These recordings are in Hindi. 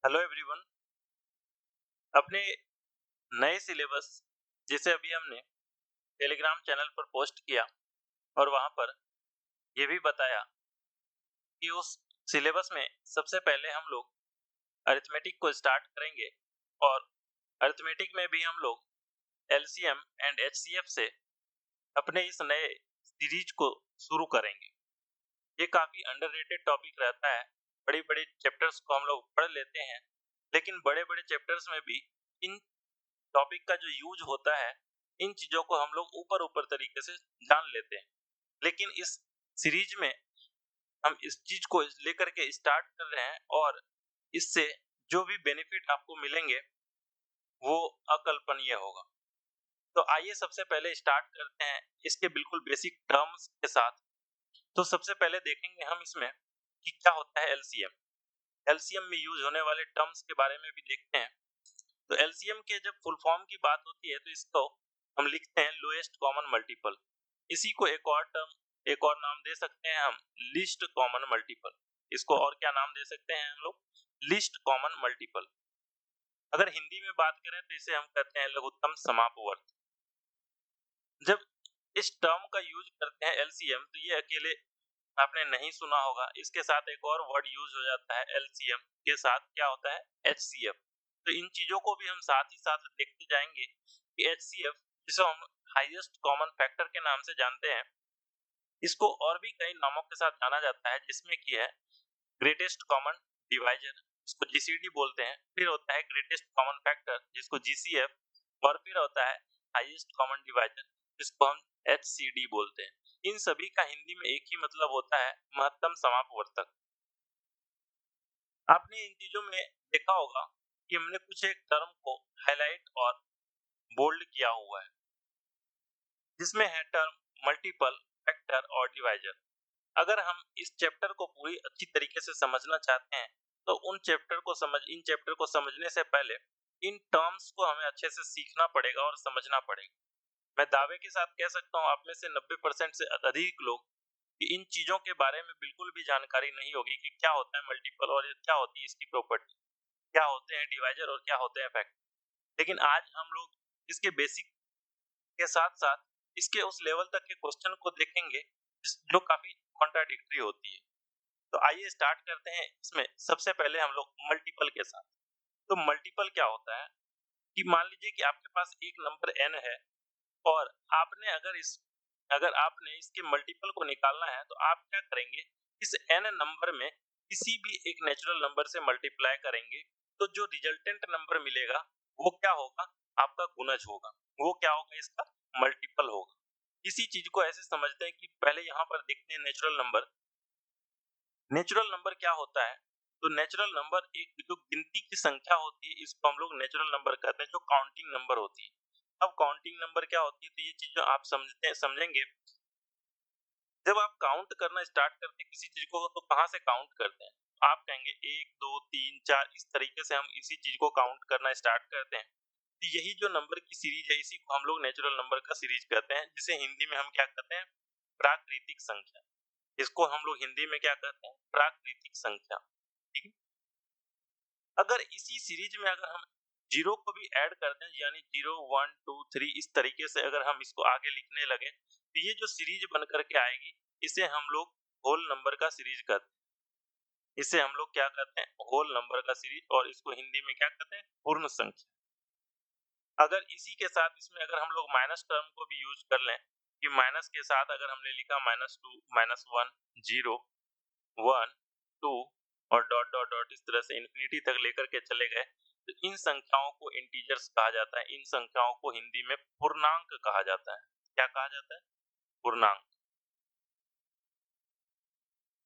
Hello everyone. अपने नए सिलेबस जिसे अभी हमने टेलीग्राम चैनल पर पोस्ट किया और वहां पर यह भी बताया कि उस सिलेबस में सबसे पहले हम लोग अरिथमेटिक को स्टार्ट करेंगे और अरिथमेटिक में भी हम लोग एलसीएम एंड एचसीएफ से अपने इस नए सीरीज को शुरू करेंगे। ये काफी अंडररेटेड टॉपिक रहता है। बड़े बड़े चैप्टर्स को हम लोग पढ़ लेते हैं, लेकिन बड़े बड़े चैप्टर्स में भी इन टॉपिक का जो यूज होता है, इन चीजों को हम लोग ऊपर ऊपर तरीके से जान लेते हैं। लेकिन इस सीरीज में हम इस चीज को लेकर के स्टार्ट कर रहे हैं और इससे जो भी बेनिफिट आपको मिलेंगे वो अकल्पनीय होगा। तो आइए सबसे पहले स्टार्ट करते हैं इसके बिल्कुल बेसिक टर्म्स के साथ। तो सबसे पहले देखेंगे हम इसमें कि क्या होता है एलसीएम। एलसीएम में यूज होने वाले टर्म्स के बारे में भी देखते हैं। तो एलसीएम के जब फुल फॉर्म की बात होती है तो इसको हम लिखते हैं लोएस्ट कॉमन मल्टीपल। इसी को एक और नाम दे सकते हैं हम, लीस्ट कॉमन मल्टीपल। इसको और क्या नाम दे सकते हैं हम लोग? Least common multiple. अगर हिंदी में बात करें तो इसे हम कहते हैं लघुत्तम समापवर्त। जब इस टर्म का यूज करते हैं एलसीएम, तो ये अकेले आपने नहीं सुना होगा, इसके साथ एक और वर्ड यूज हो जाता है एलसीएम के साथ, क्या होता है? एचसीएफ। तो इन चीजों को भी हम साथ ही साथ देखते जाएंगे कि एचसीएफ, जिसे हम हाईएस्ट कॉमन फैक्टर के नाम से जानते हैं, इसको और भी कई नामों के साथ जाना जाता है, जिसमें की है ग्रेटेस्ट कॉमन डिवाइजर, जिसको जीसीडी बोलते हैं। फिर होता है ग्रेटेस्ट कॉमन फैक्टर, जिसको जीसीएफ। और फिर होता है हाईएस्ट कॉमन डिवाइजर, जिसको हम एचसीडी बोलते हैं। इन सभी का हिंदी में एक ही मतलब होता है, महत्तम समापवर्तक। आपने इन चीजों में देखा होगा कि हमने कुछ एक टर्म को हाईलाइट और बोल्ड किया हुआ है, जिसमें है टर्म मल्टीपल, फैक्टर और डिवाइजर। अगर हम इस चैप्टर को पूरी अच्छी तरीके से समझना चाहते हैं तो इन चैप्टर को समझने से पहले इन टर्म्स को हमें अच्छे से सीखना पड़ेगा और समझना पड़ेगा। मैं दावे के साथ कह सकता हूँ आप में से 90% से अधिक लोग कि इन चीजों के बारे में बिल्कुल भी जानकारी नहीं होगी कि क्या होता है मल्टीपल और क्या होती है इसकी प्रॉपर्टी, क्या होते हैं डिवाइजर और क्या होते हैं फैक्टर। लेकिन आज हम लोग इसके बेसिक के साथ साथ इसके उस लेवल तक के क्वेश्चन को देखेंगे जो काफी कॉन्ट्राडिक्टरी होती है। तो आइए स्टार्ट करते हैं इसमें सबसे पहले हम लोग मल्टीपल के साथ। तो मल्टीपल क्या होता है कि मान लीजिए कि आपके पास एक नंबर n है और अगर आपने इसके मल्टीपल को निकालना है तो आप क्या करेंगे? इस n नंबर में किसी भी एक नेचुरल नंबर से मल्टीप्लाई करेंगे, तो जो रिजल्टेंट नंबर मिलेगा वो क्या होगा? आपका गुणज होगा। वो क्या होगा? इसका मल्टीपल होगा। इसी चीज को ऐसे समझते हैं कि पहले यहाँ पर देखते हैं नेचुरल नंबर। नेचुरल नंबर क्या होता है? तो नेचुरल नंबर एक जो गिनती की संख्या होती है, इसको हम लोग नेचुरल नंबर कहते हैं, जो काउंटिंग नंबर होती है। अब काउंटिंग नंबर क्या होती है, तो ये चीज आप समझेंगे जब आप काउंट करना स्टार्ट करते हैं किसी चीज को, तो कहाँ से काउंट करते हैं? आप कहेंगे 1 2 3 4, इस तरीके से हम इसी चीज को काउंट करना स्टार्ट करते हैं। तो यही जो नंबर की सीरीज है, इसी को हम लोग नेचुरल नंबर का सीरीज कहते हैं, जिसे हिंदी में हम क्या कहते हैं? प्राकृतिक संख्या। इसको हम लोग हिंदी में क्या कहते हैं? प्राकृतिक संख्या। ठीक है। अगर इसी सीरीज में अगर हम जीरो को भी ऐड कर दें, यानी 0 1 2 3, इस तरीके से अगर हम इसको आगे लिखने लगे, तो ये जो सीरीज बन करके आएगी, इसे हम लोग होल नंबर का सीरीज कहते हैं। इसे हम लोग क्या कहते हैं? होल नंबर का सीरीज। और इसको हिंदी में क्या कहते हैं? पूर्ण संख्या। अगर इसी के साथ इसमें अगर हम लोग माइनस टर्म को भी यूज कर लें, कि माइनस के साथ अगर हमने लिखा -2 -1 0 1 2 और डॉट डॉट डॉट, इस तरह से इन्फिनिटी तक लेकर के चले गए, तो इन संख्याओं को इंटीजर्स कहा जाता है। इन संख्याओं को हिंदी में पूर्णांक कहा जाता है। क्या कहा जाता है? पूर्णांक।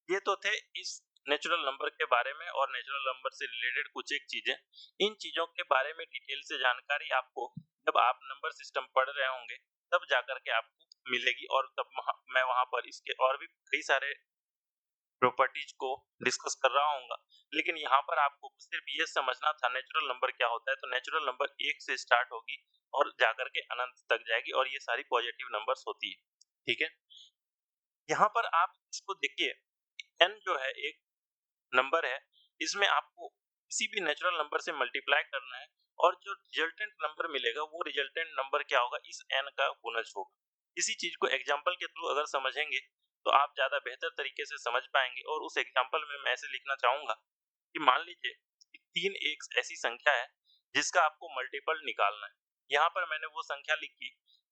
ये तो थे इस नेचुरल नंबर के बारे में और नेचुरल नंबर से रिलेटेड कुछ एक चीजें। इन चीजों के बारे में डिटेल से जानकारी आपको जब आप नंबर सिस्टम पढ़ रहे होंगे तब जाकर के आपको मिलेगी, और तब मैं वहां पर इसके और भी कई सारे प्रॉपर्टीज को डिस्कस कर रहा हूँ। लेकिन यहाँ पर आपको सिर्फ ये समझना था नेचुरल नंबर क्या होता है। तो नेचुरल नंबर 1 से स्टार्ट होगी और जाकर के अनंत तक जाएगी, और ये सारी पॉजिटिव नंबर्स होती है। ठीक है। यहाँ पर आप इसको देखिए, n जो है एक नंबर है, इसमें आपको किसी भी नेचुरल नंबर से मल्टीप्लाई करना है और जो रिजल्टेंट नंबर मिलेगा वो रिजल्टेंट नंबर क्या होगा, इस n का गुणज होगा। इसी चीज को एग्जाम्पल के थ्रू अगर समझेंगे तो आप ज्यादा बेहतर तरीके से समझ पाएंगे। और उस एग्जाम्पल में मैं ऐसे लिखना चाहूंगा कि मान लीजिए कि 3 एक ऐसी संख्या है जिसका आपको मल्टीपल निकालना है। यहाँ पर मैंने वो संख्या लिखी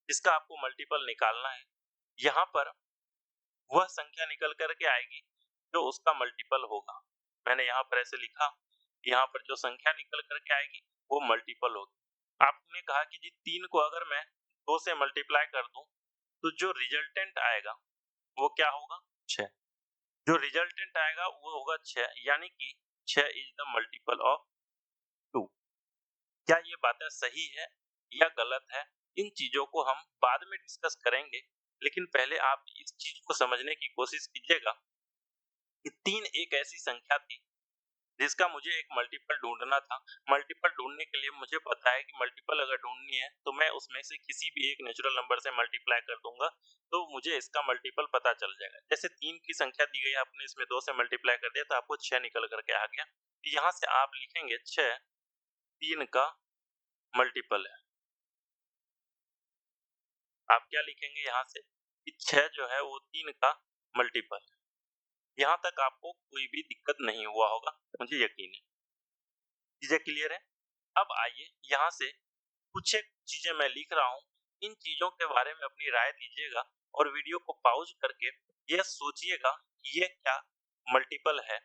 जिसका आपको मल्टीपल निकालना है। यहाँ पर वह संख्या निकल करके आएगी जो उसका मल्टीपल होगा। मैंने यहाँ पर ऐसे लिखा, यहाँ पर जो संख्या निकल करके आएगी वो मल्टीपल होगी। आपने कहा कि जी 3 को अगर मैं 2 से मल्टीप्लाई कर दूं तो जो रिजल्टेंट आएगा वो क्या होगा, 6। जो रिजल्टेंट आएगा वो होगा 6, यानी कि 6 इज द मल्टीपल ऑफ 2। क्या ये बातें सही है या गलत है, इन चीजों को हम बाद में डिस्कस करेंगे, लेकिन पहले आप इस चीज को समझने की कोशिश कीजिएगा कि 3 एक ऐसी संख्या थी जिसका मुझे एक मल्टीपल ढूंढना था। मल्टीपल ढूंढने के लिए मुझे पता है कि मल्टीपल अगर ढूंढनी है तो मैं उसमें से किसी भी एक नेचुरल नंबर से मल्टीप्लाई कर दूंगा तो मुझे इसका मल्टीपल पता चल जाएगा। जैसे 3 की संख्या दी गई, आपने इसमें 2 से मल्टीप्लाई कर दिया तो आपको 6 निकल करके आ गया। यहाँ से आप लिखेंगे 6 3 का मल्टीपल है। आप क्या लिखेंगे यहाँ से कि 6 जो है वो 3 का मल्टीपल है। यहाँ तक आपको कोई भी दिक्कत नहीं हुआ होगा, मुझे यकीन है। चीजें क्लियर है। अब आइए यहाँ से कुछ एक चीजें मैं लिख रहा हूँ, इन चीजों के बारे में अपनी राय दीजिएगा और वीडियो को पॉज करके यह सोचिएगा कि ये क्या मल्टीपल है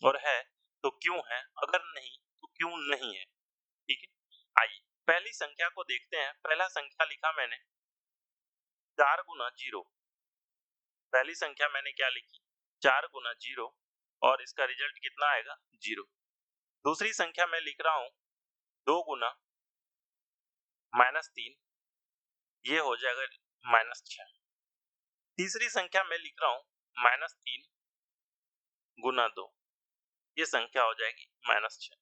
और है तो क्यों है, अगर नहीं तो क्यों नहीं है। ठीक है, आइए पहली संख्या को देखते हैं। पहला संख्या लिखा मैंने 4 गुना 0। पहली संख्या मैंने क्या लिखी, 4 गुना 0 और इसका रिजल्ट कितना आएगा, 0। दूसरी संख्या मैं लिख रहा हूँ 2 गुना -3, ये हो जाएगा -6। तीसरी संख्या मैं लिख रहा हूँ -3 गुना 2, ये संख्या हो जाएगी -6।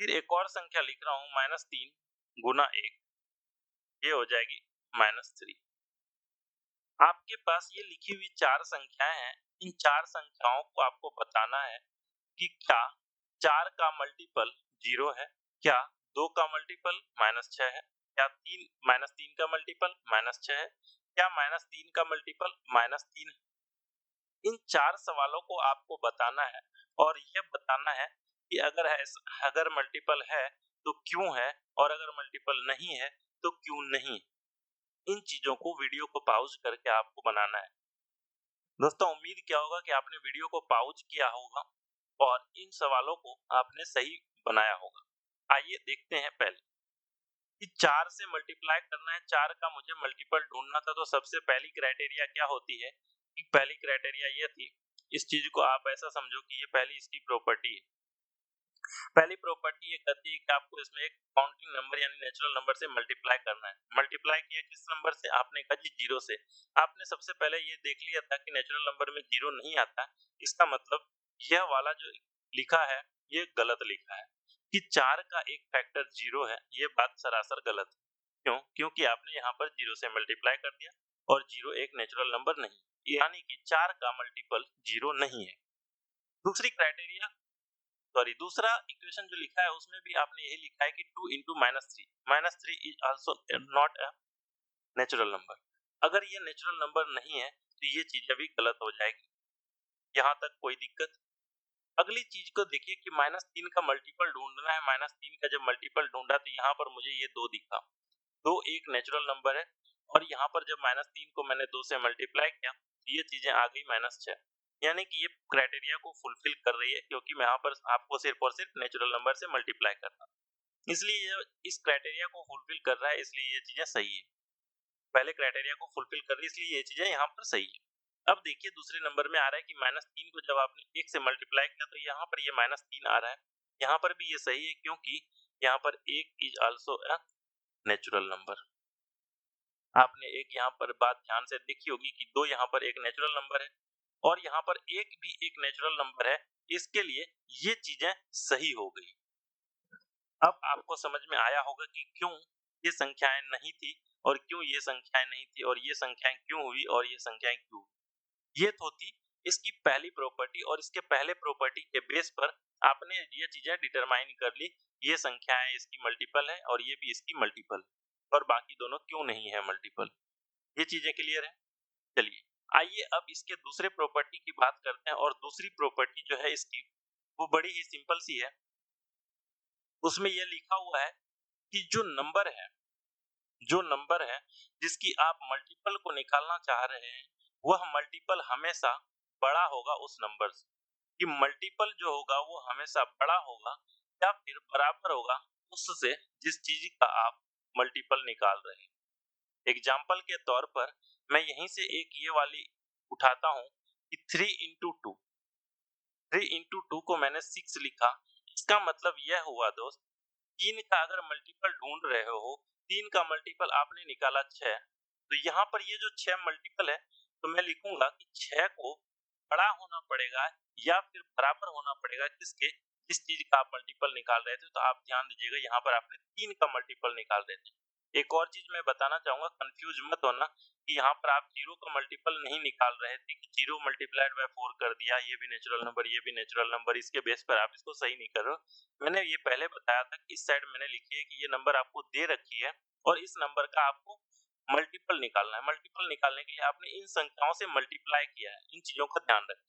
फिर एक और संख्या लिख रहा हूँ -3 गुना 1, ये हो जाएगी -3। आपके पास ये लिखी हुई 4 संख्याएं हैं। इन 4 संख्याओं को आपको बताना है कि क्या 4 का मल्टीपल 0 है, क्या 2 का मल्टीपल -6 है, क्या 3 का मल्टीपल -6 है, क्या -3 का मल्टीपल -3 है। इन 4 सवालों को आपको बताना है और ये बताना है कि अगर मल्टीपल है तो क्यों है और अगर मल्टीपल नहीं है तो क्यों नहीं। इन चीजों को वीडियो को पॉज करके आपको बनाना है। दोस्तों उम्मीद क्या होगा कि आपने वीडियो को पॉज किया होगा और इन सवालों को आपने सही बनाया होगा। आइए देखते हैं पहले कि 4 से मल्टीप्लाई करना है, 4 का मुझे मल्टीपल ढूंढना था। तो सबसे पहली क्राइटेरिया क्या होती है कि पहली क्राइटेरिया ये थी, इस चीज को आप ऐसा समझो कि ये पहली इसकी प्रॉपर्टी है। पहली प्रॉपर्टी ये कहती है कि आपको इसमें एक काउंटिंग नंबर यानी नेचुरल नंबर से मल्टीप्लाई करना है। मल्टीप्लाई किया किस नंबर से, आपने कहा जी 0 से। आपने सबसे पहले ये देख लिया था कि नेचुरल नंबर में 0 नहीं आता, इसका मतलब यह वाला जो लिखा है ये गलत लिखा है कि 4 का एक फैक्टर 0 है। ये बात सरासर गलत है। क्यों? क्योंकि आपने यहाँ पर 0 से मल्टीप्लाई कर दिया और 0 एक नेचुरल नंबर नहीं, यानी कि 4 का मल्टीपल 0 नहीं है। दूसरी क्राइटेरिया दूसरा इक्वेशन जो लिखा है उसमें भी आपने यही लिखा है कि 2 into -3 is also not a natural number. अगर ये नेचुरल नंबर नहीं है तो ये चीजें भी गलत हो जाएगी। यहाँ तक कोई दिक्कत। अगली चीज को देखिए कि -3 का मल्टीपल ढूंढना है। -3 का जब मल्टीपल ढूंढा तो यहाँ पर मुझे ये 2 दिखा। 2 एक नेचुरल नंबर है और यहाँ पर जब -3 को मैंने 2 से मल्टीप्लाई किया तो ये चीजें आ गई -6, यानी कि ये क्राइटेरिया को फुलफिल कर रही है क्योंकि मैं यहाँ पर आपको सिर्फ और सिर्फ नेचुरल नंबर से मल्टीप्लाई करना, इसलिए ये इस क्राइटेरिया को फुलफिल कर रहा है, इसलिए ये चीजें सही है। पहले क्राइटेरिया को फुलफिल कर रही है इसलिए ये चीजें यहाँ पर सही है। अब देखिए दूसरे नंबर में आ रहा है कि -3 को जब आपने 1 से मल्टीप्लाई किया तो यहाँ पर ये -3 आ रहा है। यहाँ पर भी ये सही है क्योंकि यहाँ पर 1 is also a natural number. आपने एक यहाँ पर बात ध्यान से देखी होगी कि 2 यहाँ पर एक नेचुरल नंबर है और यहाँ पर 1 भी एक नेचुरल नंबर है, इसके लिए ये चीजें सही हो गई। अब आपको समझ में आया होगा कि क्यों ये संख्याएं नहीं थी और क्यों ये संख्याएं नहीं थी और ये संख्याएं क्यों हुई और ये संख्याएं क्यों हुई। ये तो थी इसकी पहली प्रॉपर्टी और इसके पहले प्रॉपर्टी के बेस पर आपने ये चीजें डिटरमाइन कर ली, ये संख्याएं इसकी मल्टीपल है और ये भी इसकी मल्टीपल, और बाकी दोनों क्यों नहीं है मल्टीपल। ये चीजें क्लियर है। चलिए आइए अब इसके दूसरे प्रॉपर्टी की बात करते हैं, और दूसरी प्रॉपर्टी जो है इसकी वो बड़ी ही सिंपल सी है। उसमें यह लिखा हुआ है कि जो नंबर है जिसकी आप मल्टीपल को निकालना चाह रहे हैं, वह मल्टीपल हमेशा बड़ा होगा उस नंबर से, कि मल्टीपल जो होगा वो हमेशा बड़ा होगा या फिर बराबर होगा उससे जिस चीज का आप मल्टीपल निकाल रहे हैं। एग्जाम्पल के तौर पर मैं यहीं से एक ये वाली उठाता हूं कि 3 into 2 को मैंने 6 लिखा। इसका मतलब यह हुआ दोस्त, 3 का अगर मल्टीपल ढूंढ रहे हो, 3 का मल्टीपल आपने निकाला 6, तो यहाँ पर ये जो 6 मल्टीपल है, तो मैं लिखूंगा कि 6 को बड़ा होना पड़ेगा या फिर बराबर होना पड़ेगा किसके, जिस चीज का आप मल्टीपल निकाल रहे थे। तो आप ध्यान दीजिएगा, यहाँ पर आपने 3 का मल्टीपल निकाल रहे थे। एक और चीज मैं बताना चाहूंगा, कंफ्यूज मत होना कि यहाँ पर आप 0 का मल्टीपल नहीं निकाल रहे थे कि 0 मल्टीप्लाइड बाय 4 कर दिया, ये भी नेचुरल नंबर, ये भी नेचुरल नंबर, इसके बेस पर आप इसको सही नहीं कर रहे हो। मैंने ये पहले बताया था कि इस साइड मैंने लिखी है कि ये नंबर आपको दे रखी है और इस नंबर का आपको मल्टीपल निकालना है। मल्टीपल निकालने के लिए आपने इन संख्याओं से मल्टीप्लाई किया है, इन चीजों का ध्यान रखें।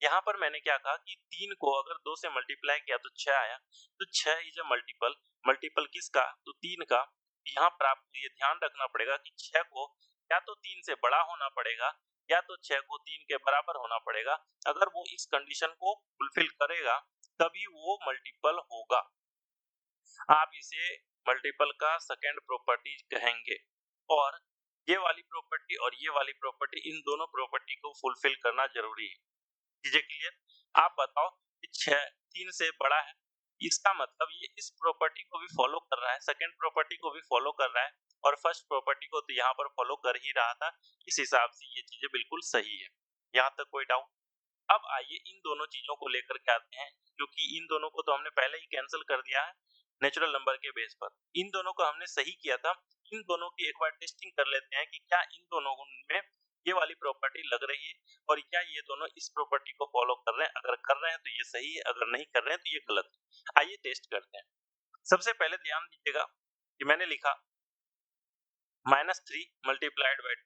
यहाँ पर मैंने क्या कहा कि 3 को अगर 2 से मल्टीप्लाई किया तो 6 आया, तो 6 इज अ मल्टीपल। मल्टीपल किसका? तो 3 का। यहाँ पर आपको ये ध्यान रखना पड़ेगा कि 6 को या तो 3 से बड़ा होना पड़ेगा या तो 6 को 3 के बराबर होना पड़ेगा। अगर वो इस कंडीशन को फुलफिल करेगा तभी वो मल्टीपल होगा। आप इसे मल्टीपल का सेकंड प्रॉपर्टी कहेंगे। और ये वाली प्रॉपर्टी और ये वाली प्रॉपर्टी, इन दोनों प्रॉपर्टी को फुलफिल करना जरूरी है। चीजें क्लियर? आप बताओ कि 6 3 से बड़ा है, इसका मतलब ये इस प्रॉपर्टी को भी फॉलो कर रहा है, सेकंड प्रॉपर्टी को भी फॉलो कर रहा है और फर्स्ट प्रॉपर्टी को तो यहाँ पर फॉलो कर ही रहा था। इस हिसाब से ये चीजें बिल्कुल सही है। यहाँ तक कोई डाउट? अब आइए इन दोनों चीजों को लेकर के आते हैं, क्योंकि इन दोनों को तो हमने पहले ही कैंसिल कर दिया है नेचुरल नंबर के बेस पर। इन दोनों को हमने सही किया था। इन दोनों की एक बार टेस्टिंग कर लेते हैं कि क्या इन दोनों में ये वाली प्रॉपर्टी लग रही है और क्या ये दोनों इस प्रॉपर्टी को फॉलो कर रहे हैं। अगर कर रहे हैं तो ये सही है, अगर नहीं कर रहे हैं तो ये गलत है। आइए टेस्ट करते हैं। सबसे पहले ध्यान दीजिएगा कि मैंने लिखा -3 multiplied by 2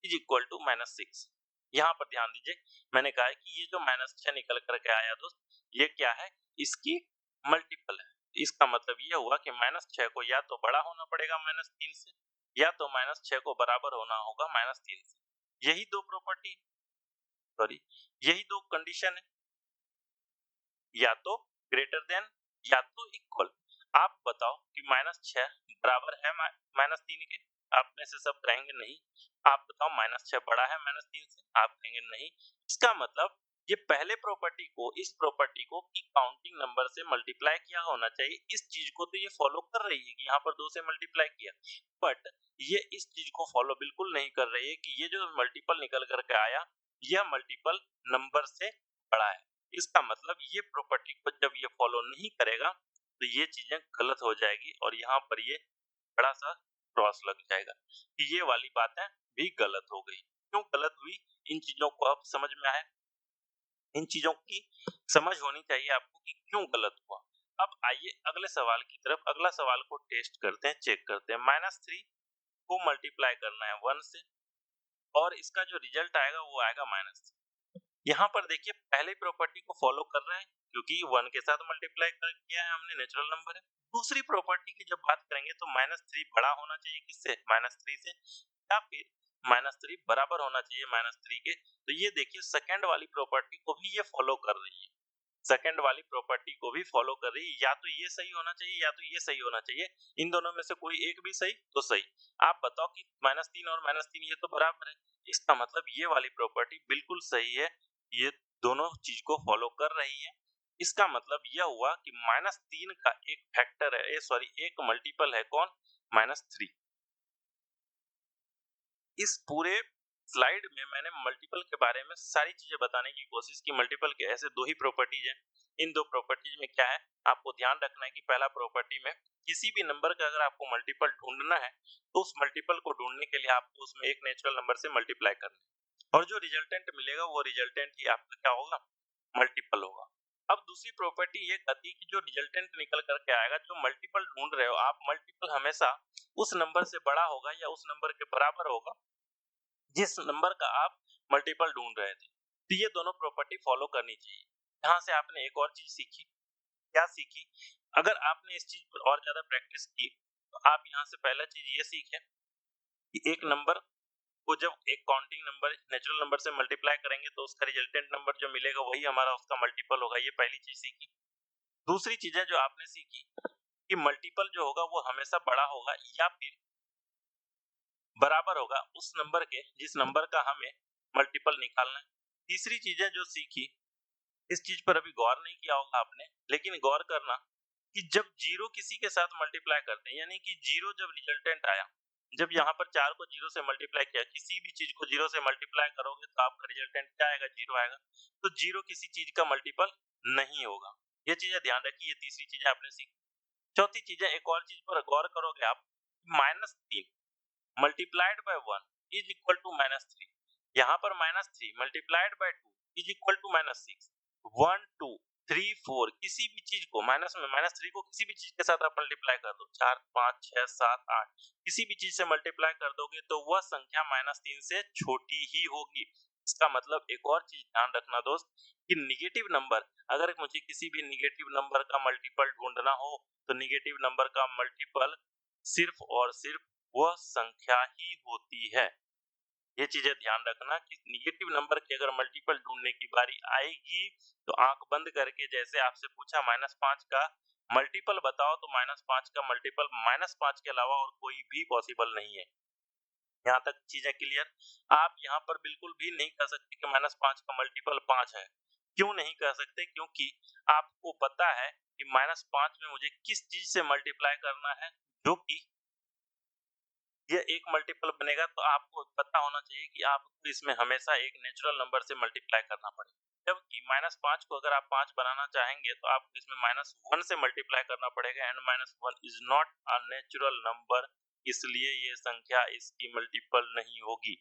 is equal to -6। यहाँ पर ध्यान दीजिए, मैंने कहा है कि ये जो -6 निकल करके आया दोस्त, ये क्या है? इसकी मल्टीपल है। इसका मतलब ये हुआ कि -6 को या तो बड़ा होना पड़ेगा -3 से, या तो -6 को बराबर होना होगा -3 से। यही दो प्रॉपर्टी, सॉरी, यही दो कंडीशन है, या तो ग्रेटर देन या तो इक्वल। आप बताओ कि -6 बराबर है -3 के? आप में से सब कहेंगे नहीं। आप बताओ -6 बड़ा है -3 से? आप कहेंगे नहीं। इसका मतलब ये पहले प्रॉपर्टी को इस प्रॉपर्टी को की काउंटिंग नंबर से मल्टीप्लाई किया होना चाहिए। इस चीज को तो ये फॉलो कर रही है कि यहाँ पर 2 से मल्टीप्लाई किया, बट ये इस चीज को फॉलो बिल्कुल नहीं कर रही है कि ये जो मल्टीपल निकल करके आया, यह मल्टीपल नंबर से बड़ा है। इसका मतलब ये प्रॉपर्टी को जब ये फॉलो नहीं करेगा तो ये चीजें गलत हो जाएगी और यहाँ पर ये बड़ा सा क्रॉस लग जाएगा कि ये वाली बातें भी गलत हो गई। क्यों गलत हुई? इन चीजों को अब समझ में आया। इन चीजों की समझ होनी चाहिए आपको कि क्यों गलत हुआ। अब आइए अगले सवाल की तरफ। अगला सवाल को टेस्ट करते हैं, चेक करते हैं। -3 को मल्टीप्लाई करना है 1 से और इसका जो रिजल्ट आएगा वो आएगा -3। यहाँ पर देखिए पहले प्रॉपर्टी को फॉलो कर रहे हैं क्योंकि 1 के साथ मल्टीप्लाई कर किया है हमने, नेचुरल नंबर है। दूसरी प्रॉपर्टी की जब बात करेंगे तो -3 बड़ा होना चाहिए किससे? -3 से, या फिर -3 बराबर होना चाहिए -3 के। तो ये देखिए सेकंड वाली प्रॉपर्टी को भी ये फॉलो कर रही है, सेकंड वाली प्रॉपर्टी को भी फॉलो कर रही है। या तो ये सही होना चाहिए या तो ये सही होना चाहिए। इन दोनों में से कोई एक भी सही तो सही। आप बताओ कि -3 और -3 ये तो बराबर है। इसका मतलब ये वाली प्रॉपर्टी बिल्कुल सही है, ये दोनों चीज को फॉलो कर रही है। इसका मतलब यह हुआ कि -3 का एक फैक्टर है, सॉरी एक मल्टीपल है कौन? -3। इस पूरे स्लाइड में मैंने मल्टीपल के बारे में सारी चीजें बताने की कोशिश की। मल्टीपल के ऐसे दो ही प्रॉपर्टीज हैं। इन दो प्रॉपर्टीज में क्या है आपको ध्यान रखना है कि पहला प्रॉपर्टी में किसी भी नंबर का अगर आपको मल्टीपल ढूंढना है तो उस मल्टीपल को ढूंढने के लिए आपको उसमें एक नेचुरल नंबर से मल्टीप्लाई करना है। और जो रिजल्टेंट मिलेगा वो रिजल्टेंट ही आपका क्या होगा, मल्टीपल होगा। अब दूसरी प्रॉपर्टी ये कहती है कि जो रिजल्टेंट निकल करके आएगा, जो मल्टीपल ढूंढ रहे हो आप, मल्टीपल हमेशा उस नंबर से बड़ा होगा या उस नंबर के बराबर होगा जिस नंबर का आप मल्टीपल ढूंढ रहे थे। तो ये दोनों प्रॉपर्टी फॉलो करनी चाहिए। यहाँ से आपने एक और चीज सीखी, क्या सीखी, अगर आपने इस चीज पर और ज्यादा प्रैक्टिस की तो आप यहाँ से पहला चीज ये सीखे कि एक नंबर को जब एक काउंटिंग नंबर नेचुरल नंबर से मल्टीप्लाई करेंगे तो उसका रिजल्टेंट नंबर जो मिलेगा वही हमारा उसका मल्टीपल होगा। ये पहली चीज सीखी। दूसरी चीजें जो आपने सीखी कि मल्टीपल जो होगा वो हमेशा बड़ा होगा या फिर बराबर होगा उस नंबर के जिस नंबर का हमें मल्टीपल निकालना है। तीसरी चीजें जो सीखी, इस चीज पर अभी गौर नहीं किया होगा आपने, लेकिन गौर करना कि जब जीरो किसी के साथ मल्टीप्लाई करते हैं, यानी कि जीरो जब रिजल्टेंट आया, जब यहाँ पर 4 को जीरो से मल्टीप्लाई किया, किसी भी चीज को जीरो से मल्टीप्लाई करोगे तो आपका रिजल्टेंट क्या आएगा, जीरो आएगा। तो जीरो किसी चीज का मल्टीपल नहीं होगा। ये चीजें ध्यान रखिए। ये तीसरी चीजें आपने सीखी। चौथी चीजें, एक और चीज पर गौर करोगे आप, -3 multiplied by 1 is equal to -3। यहाँ पर -3 multiplied by 2 is equal to -6। 1 2 3 4 किसी भी चीज को माइनस में -3 को किसी भी चीज के साथ आप मल्टीप्लाई कर दो, 4 5 6 7 8 किसी भी चीज से मल्टीप्लाई कर दोगे तो वह संख्या -3 से छोटी ही होगी। इसका मतलब एक और चीज ध्यान रखना दोस्त कि निगेटिव नंबर, अगर मुझे किसी भी निगेटिव नंबर का मल्टीपल ढूंढना हो तो निगेटिव नंबर का मल्टीपल सिर्फ और सिर्फ वह संख्या ही होती है। ये चीजें ध्यान रखना कि निगेटिव नंबर के अगर मल्टीपल ढूंढने की बारी आएगी तो आंख बंद करके, जैसे आपसे पूछा -5 का मल्टीपल बताओ, तो -5 का मल्टीपल -5 के अलावा और कोई भी पॉसिबल नहीं है। यहाँ तक चीजें क्लियर। आप यहाँ पर बिल्कुल भी नहीं कह सकते कि -5 का मल्टीपल 5 है। क्यों नहीं कह सकते? क्योंकि आपको पता है कि -5 में मुझे किस चीज से मल्टीप्लाई करना है, जो कि ये एक मल्टीपल बनेगा, तो आपको पता होना चाहिए कि आपको इसमें हमेशा एक नेचुरल नंबर से मल्टीप्लाई करना पड़ेगा। जबकि -5 को अगर आप 5 बनाना चाहेंगे तो आपको इसमें -1 से मल्टीप्लाई करना पड़ेगा, and -1 is not a natural number, इसलिए ये संख्या इसकी मल्टीपल नहीं होगी।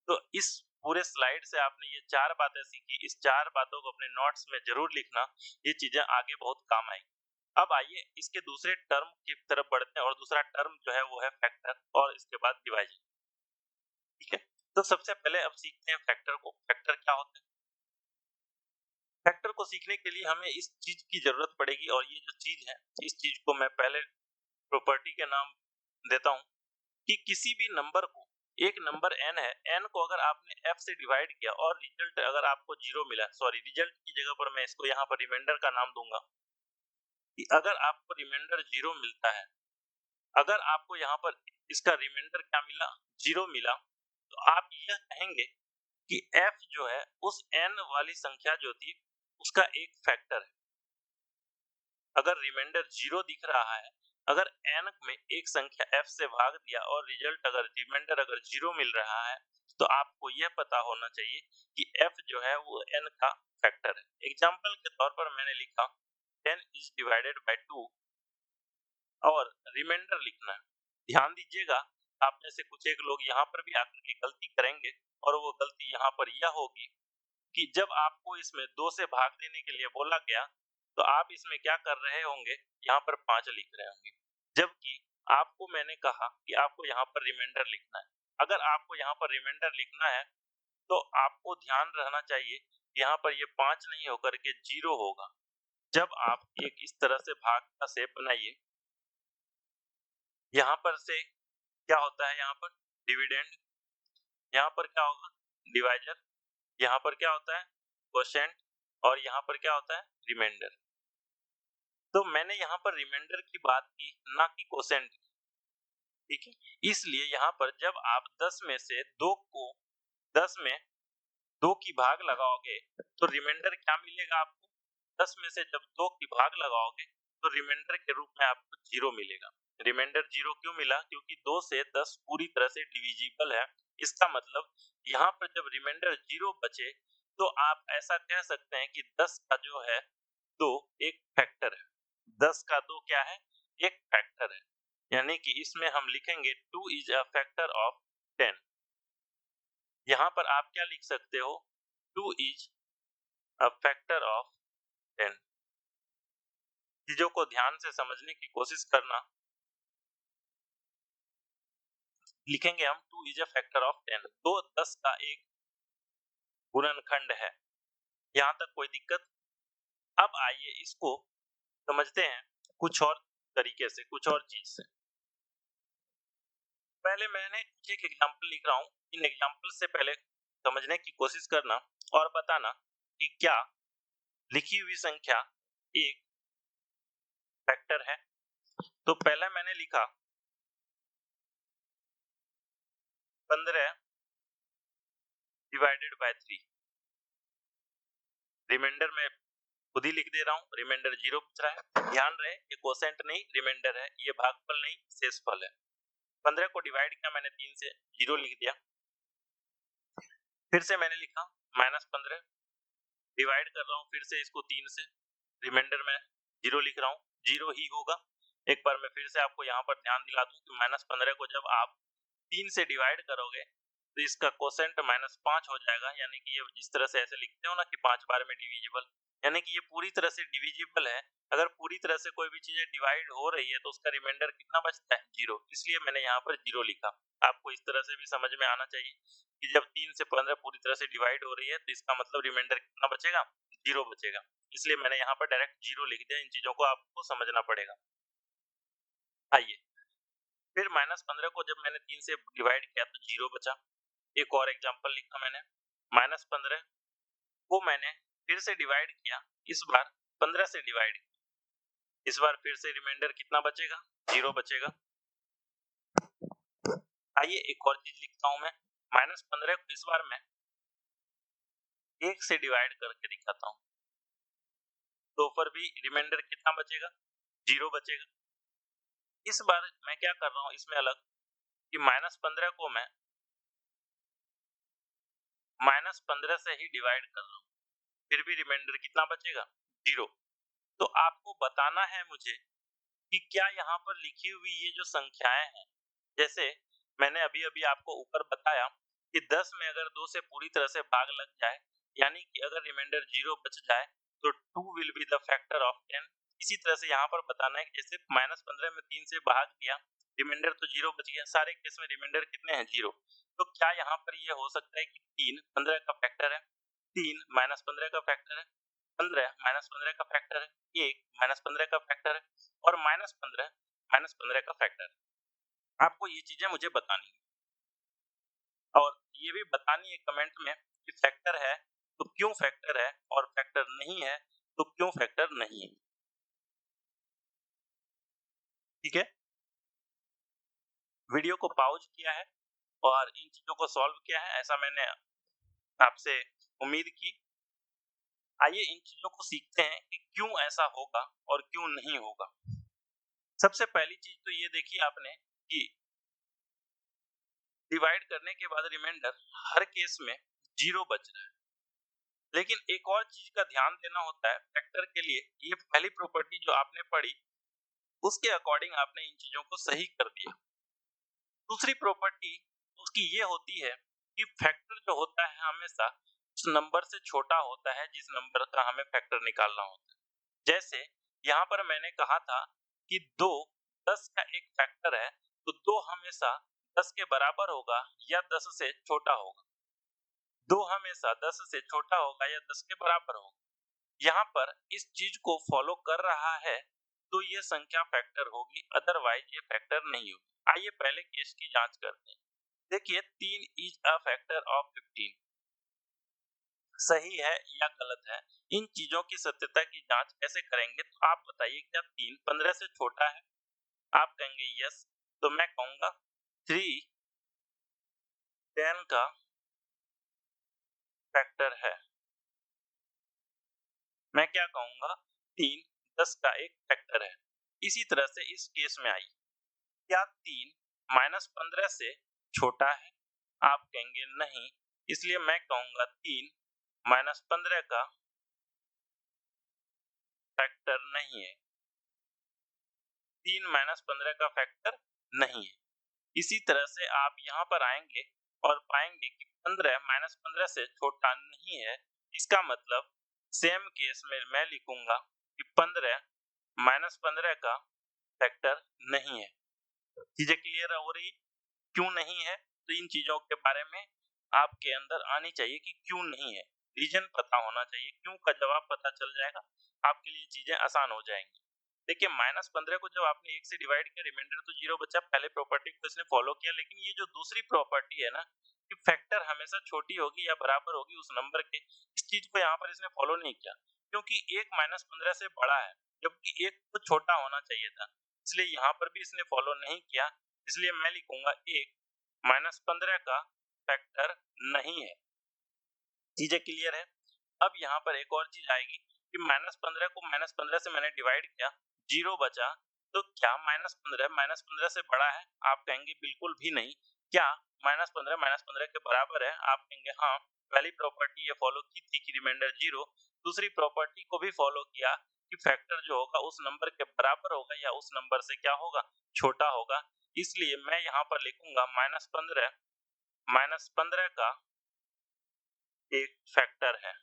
तो इस पूरे स्लाइड से आपने ये 4 बातें सीखी। इस 4 बातों को अपने नोट्स में जरूर लिखना, ये चीजें आगे बहुत काम आएंगी। अब आइए इसके दूसरे टर्म की तरफ बढ़ते हैं, और दूसरा टर्म जो है वो है फैक्टर, और इसके बाद डिवाइजन। ठीक है, तो सबसे पहले अब सीखते हैं फैक्टर को। फैक्टर क्या होते हैं? फैक्टर को सीखने के लिए हमें इस चीज की जरूरत पड़ेगी, और ये जो चीज है इस चीज को मैं पहले प्रॉपर्टी के नाम देता हूं कि किसी भी नंबर को, एक नंबर n है, n को अगर आपने f से डिवाइड किया और रिजल्ट अगर आपको जीरो मिला, सॉरी रिजल्ट की जगह पर मैं इसको यहाँ पर रिमाइंडर का नाम दूंगा, कि अगर आपको रिमाइंडर जीरो मिलता है, अगर आपको यहाँ पर इसका रिमाइंडर क्या मिला, जीरो मिला, तो आप यह कहेंगे कि f जो है उस n वाली संख्या जो थी उसका एक फैक्टर है। अगर रिमाइंडर जीरो दिख रहा है, अगर n में एक संख्या f से भाग दिया और रिजल्ट अगर रिमाइंडर अगर जीरो मिल रहा है, तो आपको यह पता होना चाहिए कि f जो है वो n का फैक्टर है। एग्जाम्पल के तौर पर मैंने लिखा 10 is divided by 2 और रिमाइंडर लिखना है। ध्यान दीजिएगा, आप में से कुछ एक लोग यहाँ पर भी आकर के गलती करेंगे, और वो गलती यहाँ पर यह होगी कि जब आपको इसमें 2 से भाग देने के लिए बोला गया, तो आप इसमें क्या कर रहे होंगे, यहाँ पर 5 लिख रहे होंगे, जबकि आपको मैंने कहा कि आपको यहाँ पर रिमाइंडर लिखना है। अगर आपको यहाँ पर रिमाइंडर लिखना है तो आपको ध्यान रहना चाहिए, यहाँ पर ये 5 नहीं होकर के 0 होगा। जब आप एक इस तरह से भाग का शेप बनाइए, यहाँ पर से क्या होता है, यहाँ पर डिविडेंड, यहाँ पर क्या होगा, डिवाइजर, यहाँ पर क्या होता है, क्वोशिएंट, और यहाँ पर क्या होता है, रिमाइंडर। तो मैंने यहाँ पर रिमाइंडर की बात की, ना कि क्वोशिएंट की। ठीक है, इसलिए यहाँ पर जब आप 10 में से 2 को 10 में 2 की भाग लगाओगे तो रिमाइंडर क्या मिलेगा आपको, 10 में से जब 2 की भाग लगाओगे तो रिमाइंडर के रूप में आपको 0 मिलेगा। रिमाइंडर 0 क्यों मिला, क्योंकि 2 से 10 पूरी तरह से डिविजिबल है। इसका मतलब यहाँ पर जब रिमाइंडर 0 बचे तो आप ऐसा कह सकते हैं कि 10 का जो है 2 एक फैक्टर है। 10 का 2 क्या है, एक फैक्टर है। यानी कि इसमें हम लिखेंगे 2 इज अ फैक्टर ऑफ 10। यहाँ पर आप क्या लिख सकते हो, 2 इज अ फैक्टर ऑफ 10। चीजों को ध्यान से समझने की कोशिश करना। लिखेंगे हम 2 इज अ फैक्टर ऑफ 10, तो 10 का एक गुणनखंड है। यहाँ तक कोई दिक्कत? अब आइए इसको समझते हैं कुछ और तरीके से, कुछ और चीज से। पहले मैंने कुछ एक एग्जाम्पल लिख रहा हूँ, इन एग्जाम्पल से पहले समझने की कोशिश करना और बताना कि क्या लिखी हुई संख्या एक फैक्टर है। तो पहला मैंने लिखा 15 डिवाइडेड बाय 3। रिमाइंडर में खुद ही लिख दे रहा हूँ, रिमाइंडर 0 बच रहा है। ध्यान रहे ये कोसेंट नहीं रिमाइंडर है, ये भागफल नहीं शेषफल है। 15 को डिवाइड किया मैंने 3 से, 0 लिख दिया। फिर से मैंने लिखा -15 डिवाइड कर रहा हूँ फिर से इसको 3 से, रिमाइंडर में 0 लिख रहा हूँ, 0 ही होगा। एक बार मैं फिर से आपको यहाँ पर ध्यान दिला दूं कि -15 को जब आप 3 से डिवाइड करोगे तो इसका कोसेंट -5 हो जाएगा, यानी कि ये जिस तरह से ऐसे लिखते हो ना कि 5 बार में डिविजिबल, यानी कि ये पूरी तरह से डिविजिबल है। अगर पूरी तरह से कोई भी चीज डिवाइड हो रही है तो उसका रिमाइंडर कितना बचता है, 0। इसलिए मैंने यहाँ पर 0 लिखा। आपको इस तरह से भी समझ में आना चाहिए कि जब 3 से 15 पूरी तरह से डिवाइड हो रही है तो इसका मतलब रिमाइंडर कितना बचेगा, 0 बचेगा। इसलिए मैंने यहाँ पर डायरेक्ट 0 लिख दिया। इन चीजों को आपको समझना पड़ेगा। आइए फिर -15 को जब मैंने 3 से डिवाइड किया तो 0 बचा। एक और एग्जांपल लिखा मैंने, -15 को मैंने फिर से डिवाइड किया, इस बार 15 से डिवाइड किया। इस बार फिर से रिमाइंडर कितना बचेगा, 0 बचेगा। आइए एक और चीज लिखता हूं मैं, -15 को इस बार मैं 1 से डिवाइड करके दिखाता हूं, तो पर भी रिमाइंडर कितना बचेगा, 0 बचेगा। इस बार मैं क्या कर रहा हूं इसमें अलग कि -15 को मैं -15 से ही डिवाइड कर रहा हूं, फिर भी रिमाइंडर कितना बचेगा, 0। तो आपको बताना है मुझे कि क्या यहाँ पर लिखी हुई ये जो संख्याएं हैं, जैसे मैंने अभी अभी आपको ऊपर बताया कि 10 में अगर 2 से पूरी तरह से भाग लग जाए, यानी कि अगर रिमाइंडर 0 बच जाए तो 2 will be the factor of 10। इसी तरह से यहाँ पर बताना है कि जैसे -15 में 3 से भाग दिया, रिमाइंडर तो 0 बच गया। सारे केस में रिमाइंडर कितने हैं, 0। तो क्या यहाँ पर ये हो सकता है कि 3 15 का फैक्टर है, 3 -15 का फैक्टर है, 15 -15 का फैक्टर है, 1 -15 का फैक्टर है और -15 -15 का फैक्टर है। आपको ये चीजें मुझे बतानी है और ये भी बतानी है कमेंट में कि फैक्टर है तो क्यों फैक्टर है और फैक्टर नहीं है तो क्यों फैक्टर नहीं है। ठीक है, वीडियो को पॉज किया है और इन चीजों को सॉल्व किया है, ऐसा मैंने आपसे उम्मीद की। आइए इन चीजों को सीखते हैं कि क्यों ऐसा होगा और क्यों नहीं होगा। सबसे पहली चीज तो ये देखिए आपने कि डिवाइड करने के बाद रिमाइंडर हर केस में 0 बच रहा है, लेकिन एक और चीज का ध्यान देना होता है फैक्टर के लिए। ये पहली प्रॉपर्टी जो आपने पढ़ी उसके अकॉर्डिंग आपने इन चीजों को सही कर दिया। दूसरी प्रॉपर्टी उसकी ये होती है कि फैक्टर जो होता है हमेशा उस नंबर से छोटा होता है जिस नंबर का हमें फैक्टर निकालना होता है। जैसे यहाँ पर मैंने कहा था कि 2 10 का एक फैक्टर है, तो 2 हमेशा 10 के बराबर होगा या 10 से छोटा होगा। 2 हमेशा 10 से छोटा होगा या 10 के बराबर होगा। यहाँ पर इस चीज को फॉलो कर रहा है तो ये संख्या फैक्टर होगी, अदरवाइज ये फैक्टर नहीं होगी। आइए पहले केस की जांच करते हैं। देखिए 3 इज अ फैक्टर ऑफ 15 सही है या गलत है। इन चीजों की सत्यता की जांच कैसे करेंगे, तो आप बताइए क्या 3 15 से छोटा है? आप कहेंगे यस, तो मैं कहूंगा 3 10 का फैक्टर है। मैं क्या कहूंगा 3 10 का एक फैक्टर है। इसी तरह से इस केस में आई, क्या 3 -15 से छोटा है? आप कहेंगे नहीं, इसलिए मैं कहूंगा 3 -15 का फैक्टर नहीं है। 3 -15 का फैक्टर नहीं है। इसी तरह से आप यहाँ पर आएंगे और पाएंगे कि 15 माइनस 15 से छोटा नहीं है। इसका मतलब सेम केस में मैं लिखूंगा कि 15 माइनस 15 का फैक्टर नहीं है। चीजें क्लियर हो रही? क्यों नहीं है? तो इन चीजों के बारे में आपके अंदर आनी चाहिए कि क्यों नहीं है, रीजन पता होना चाहिए। क्यों का जवाब पता चल जाएगा, आपके लिए चीजें आसान हो जाएंगी। देखिए माइनस 15 को जब आपने 1 से डिवाइड किया, रिमाइंडर तो 0 बचा। पहले प्रॉपर्टी को इसने फॉलो किया, लेकिन ये जो दूसरी प्रॉपर्टी है ना कि फैक्टर हमेशा छोटी होगी या बराबर होगी उस नंबर के, इस चीज को यहाँ पर इसने फॉलो नहीं किया, क्योंकि 1 माइनस 15 से बड़ा है जबकि 1 तो छोटा होना चाहिए था, इसलिए यहाँ पर भी इसने फॉलो नहीं किया। इसलिए मैं लिखूंगा 1 माइनस 15 का फैक्टर नहीं है। चीजें क्लियर है? अब यहाँ पर एक और चीज आएगी कि माइनस 15 को माइनस 15 से मैंने डिवाइड किया, 0 बचा, तो क्या माइनस 15 से बड़ा है? आप कहेंगे बिल्कुल भी नहीं। क्या माइनस 15 के बराबर है? आप कहेंगे हाँ। पहली प्रॉपर्टी ये फॉलो की थी कि रिमाइंडर 0, दूसरी प्रॉपर्टी को भी फॉलो किया कि फैक्टर जो होगा उस नंबर के बराबर होगा या उस नंबर से क्या होगा, छोटा होगा। इसलिए मैं यहाँ पर लिखूंगा माइनस 15 का एक फैक्टर है।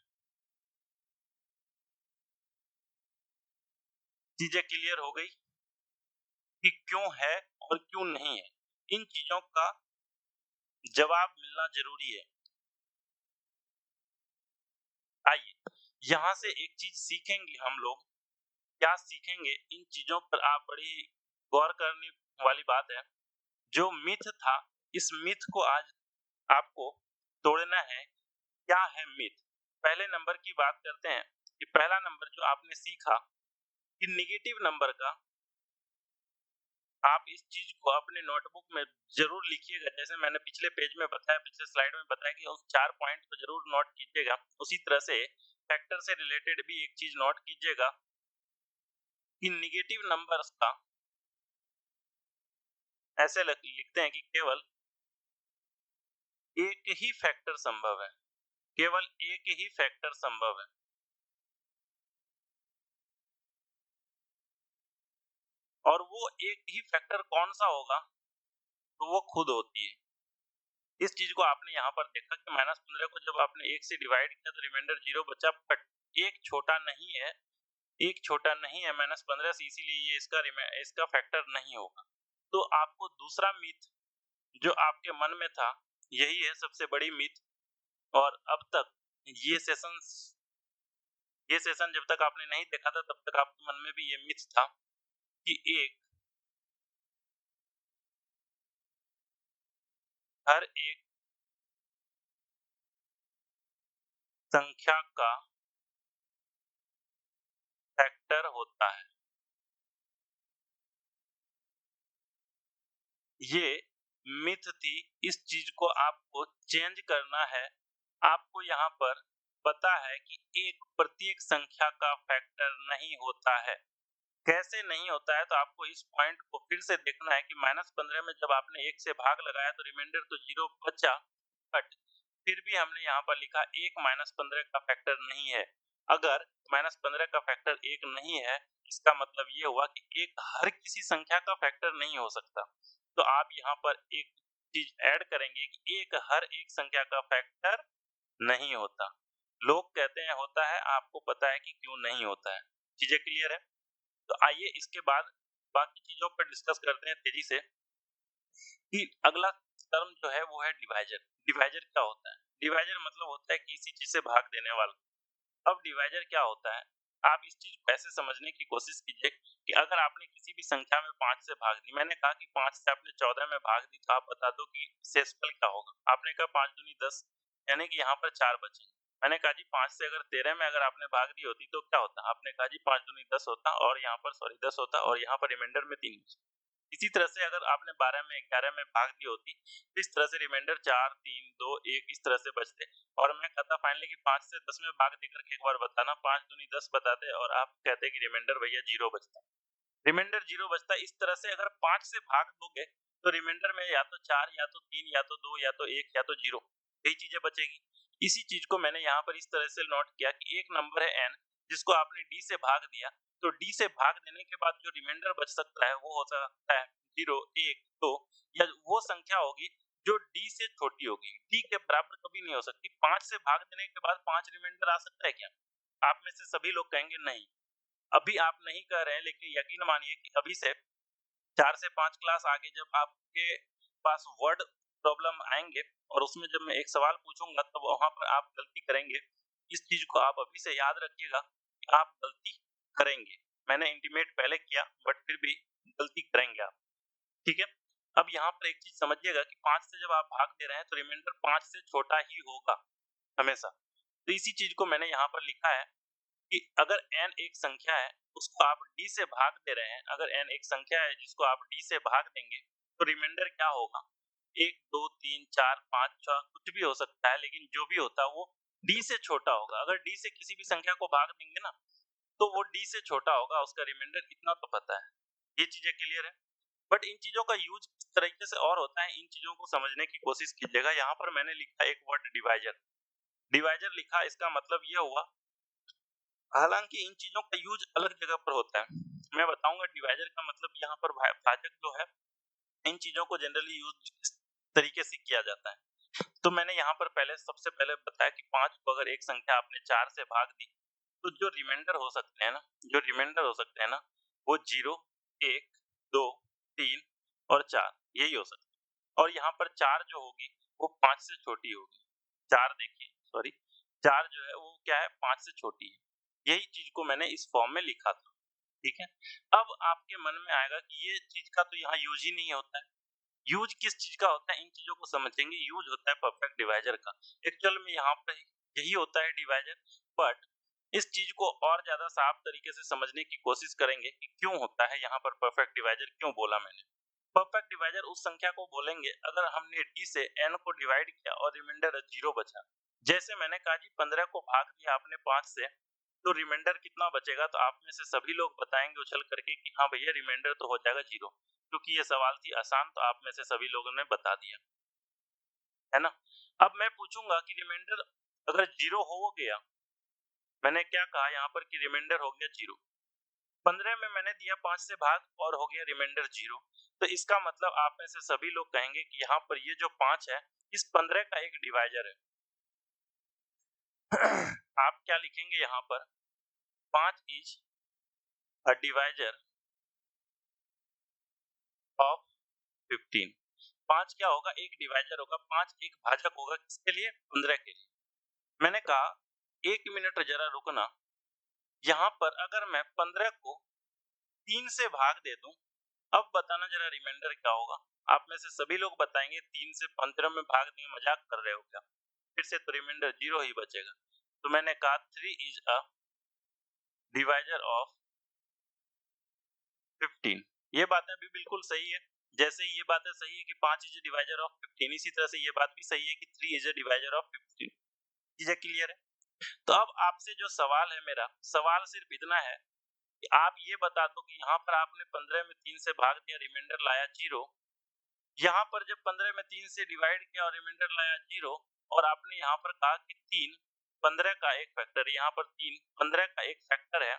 चीजें क्लियर हो गई कि क्यों है और क्यों नहीं है? इन चीजों का जवाब मिलना जरूरी है। आइए यहाँ से एक चीज सीखेंगे हम लोग। क्या सीखेंगे? इन चीजों पर आप बड़ी गौर करने वाली बात है। जो मिथ था, इस मिथ को आज आपको तोड़ना है। क्या है मिथ? पहले नंबर की बात करते हैं कि पहला नंबर जो आपने सीखा कि निगेटिव नंबर का, आप इस चीज को अपने नोटबुक में जरूर लिखिएगा। जैसे मैंने पिछले पेज में बताया, पिछले स्लाइड में बताया कि उस 4 पॉइंट को जरूर नोट कीजिएगा। उसी तरह से फैक्टर से रिलेटेड भी एक चीज नोट कीजिएगा कि निगेटिव नंबर्स का ऐसे लिखते हैं कि केवल एक ही फैक्टर संभव है। केवल एक ही फैक्टर संभव है। और वो एक ही फैक्टर कौन सा होगा? तो वो खुद होती है। इस चीज को आपने यहाँ पर देखा कि माइनस 15 को जब आपने 1 से डिवाइड किया तो रिमाइंडर 0 बचा, बट एक छोटा नहीं है। एक छोटा नहीं है माइनस 15 से, इसीलिए ये इसका फैक्टर नहीं होगा। तो आपको दूसरा मिथ जो आपके मन में था, यही है सबसे बड़ी मिथ। और अब तक ये सेशन जब तक आपने नहीं देखा था तब तक आपके मन में भी ये मिथ था कि हर एक संख्या का फैक्टर होता है। ये मिथ थी। इस चीज को आपको चेंज करना है। आपको यहाँ पर पता है कि एक प्रत्येक संख्या का फैक्टर नहीं होता है। कैसे नहीं होता है? तो आपको इस पॉइंट को फिर से देखना है कि माइनस 15 में जब आपने 1 से भाग लगाया तो रिमाइंडर तो 0 बचा, बट फिर भी हमने यहाँ पर लिखा 1 माइनस 15 का फैक्टर नहीं है। अगर माइनस 15 का फैक्टर 1 नहीं है, इसका मतलब ये हुआ कि 1 हर किसी संख्या का फैक्टर नहीं हो सकता। तो आप यहाँ पर एक चीज ऐड करेंगे कि 1 हर एक संख्या का फैक्टर नहीं होता। लोग कहते हैं होता है, आपको पता है कि क्यों नहीं होता है। चीजें क्लियर है? तो आइए इसके बाद बाकी चीजों पर डिस्कस करते हैं तेजी से कि अगला टर्म जो है वो है डिवाइजर। डिवाइजर क्या होता है? डिवाइजर मतलब होता है किसी चीज से भाग देने वाला। अब डिवाइजर क्या होता है? आप इस चीज को ऐसे समझने की कोशिश कीजिए कि अगर आपने किसी भी संख्या में 5 से भाग दी, मैंने कहा कि 5 से आपने 14 में भाग दी, तो आप बता दो कि शेषफल क्या होगा। आपने कहा 5 दूनी 10, यानी कि यहाँ पर 4 बचे। मैंने कहा जी 5 से अगर 13 में अगर आपने भाग दी होती तो क्या होता? आपने कहा जी 5 दूनी 10 होता, और यहाँ पर सॉरी 10 होता, और यहाँ पर रिमाइंडर में 3 बचे। इसी तरह से अगर आपने 12 में 11 में भाग दी होती, तो इस तरह से रिमाइंडर 4 3 2 1 इस तरह से बचते। और मैं कहता फाइनली कि 5 से 10 में भाग देकर के एक बार बताना, 5 दूनी 10 बताते, और आप कहते कि रिमाइंडर भैया 0 बचता। रिमाइंडर 0 बचता। इस तरह से अगर 5 से भाग दोगे तो रिमाइंडर में या तो 4 या तो 3 या तो 2 या तो 1 या तो 0, यही चीजें बचेगी। इसी चीज को मैंने यहाँ पर इस तरह से नोट किया कि एक नंबर है n, जिसको आपने d से भाग दिया, तो d से भाग देने के बाद जो रिमाइंडर बच सकता है वो हो सकता है 0 1 2, या वो संख्या होगी जो डी से छोटी होगी, डी के बराबर कभी नहीं हो सकती। 5 से भाग देने के बाद 5 रिमाइंडर आ सकता है क्या? आप में से सभी लोग कहेंगे नहीं। अभी आप नहीं कह रहे हैं, लेकिन यकीन मानिए कि अभी से 4 से 5 क्लास आगे जब आपके पास वर्ड प्रॉब्लम आएंगे और उसमें जब मैं एक सवाल पूछूंगा तब वहां पर आप गलती करेंगे। इस चीज को आप अभी से याद रखिएगा कि आप गलती करेंगे। मैंने इंटीमेट पहले किया बट फिर भी गलती करेंगे आप, ठीक है। अब यहाँ पर एक चीज समझिएगा कि 5 से जब आप भाग दे रहे हैं तो रिमाइंडर 5 से छोटा ही होगा हमेशा। तो इसी चीज को मैंने यहाँ पर लिखा है कि अगर n एक संख्या है उसको आप d से भाग दे रहे हैं, अगर n एक संख्या है जिसको आप d से भाग देंगे तो रिमाइंडर क्या होगा? 1 2 3 4 5 6 कुछ भी हो सकता है, लेकिन जो भी होता है वो d से छोटा होगा। अगर d से किसी भी संख्या को भाग देंगे ना तो वो d से छोटा होगा, उसका रिमाइंडर इतना तो पता है। ये चीजें क्लियर है। बट इन चीजों का यूज किस तरीके से और होता है, इन चीजों को समझने की कोशिश कीजिएगा। यहाँ पर मैंने लिखा एक वर्ड डिवाइजर, डिवाइजर लिखा, इसका मतलब यह हुआ, हालांकि इन चीजों का यूज अलग जगह पर होता है, मैं बताऊंगा डिवाइजर का मतलब। यहाँ पर भाजक जो है, इन चीजों को जनरली यूज इस तरीके से किया जाता है। तो मैंने यहाँ पर पहले सबसे पहले बताया कि 5 को अगर एक संख्या आपने 4 से भाग दी तो जो रिमाइंडर हो सकते हैं ना, जो रिमाइंडर हो सकते हैं ना वो 0 1 2 3 और 4 यही हो सकते हैं। और यहाँ पर 4 जो होगी वो 5 से छोटी होगी। 4 देखिए, सॉरी 4 जो है वो क्या है, 5 से छोटी है। यही चीज को मैंने इस फॉर्म में लिखा था, ठीक है। अब आपके मन में आएगा कि ये चीज का तो यहाँ यूज ही नहीं होता है। यूज किस चीज का होता है, इन चीजों को समझेंगे। यूज होता है परफेक्ट डिवाइजर का। एक्चुअल में यहाँ पर यही होता है डिवाइजर, बट इस चीज को और ज्यादा साफ तरीके से समझने की कोशिश करेंगे कि क्यों होता है यहाँ पर परफेक्ट डिवाइजर, क्यों बोला मैंने। परफेक्ट डिवाइजर उस संख्या को बोलेंगे अगर हमने d से n को डिवाइड किया और रिमाइंडर 0 बचा। जैसे मैंने कहा जी 15 को भाग दिया आपने 5 से तो रिमाइंडर कितना बचेगा, तो आप में से सभी लोग बताएंगे उछल करके कि हाँ भैया रिमाइंडर तो हो जाएगा 0। क्योंकि ये सवाल थी आसान तो आप में से सभी लोगों ने बता दिया, है ना। अब मैं पूछूंगा कि रिमाइंडर अगर 0 हो गया, मैंने क्या कहा यहाँ पर कि रिमाइंडर हो गया 0। 15 में मैंने दिया 5 से भाग और हो गया रिमाइंडर 0। तो इसका मतलब आप में से सभी लोग कहेंगे कि यहाँ पर ये जो 5 है इस 15 का एक डिवाइजर है। आप क्या लिखेंगे यहाँ पर, 5 इज अ डिवाइजर ऑफ 15। 5 क्या होगा, एक डिवाइजर होगा। 5 एक भाजक होगा, किसके लिए, 15 के लिए। मैंने कहा 1 मिनट जरा रुकना, यहाँ पर अगर मैं 15 को 3 से भाग दे दूं, अब बताना जरा रिमाइंडर क्या होगा। आप में से सभी लोग बताएंगे 3 से 15 में भाग देंगे, मजाक कर रहे हो क्या। फिर से तो रिमाइंडर 0 ही बचेगा। तो मैंने कहा 3 इज अ डिवाइजर ऑफ 15। ये बातें भी बिल्कुल सही है। जैसे ये बातें सही है कि 5 इज डिवाइजर ऑफ 15, इसी तरह से ये बात भी सही है कि 3 इज डिवाइजर ऑफ 15। चीजें क्लियर है। तो अब आपसे जो सवाल है, मेरा सवाल सिर्फ इतना है कि आप ये बता दो कि यहाँ पर आपने 15 में 3 से भाग दिया, रिमाइंडर लाया 0। यहाँ पर जब 15 में 3 से डिवाइड किया और रिमाइंडर लाया 0, और आपने यहाँ पर कहा कि 3 15 का एक फैक्टर है, यहाँ पर 3 15 का एक फैक्टर है,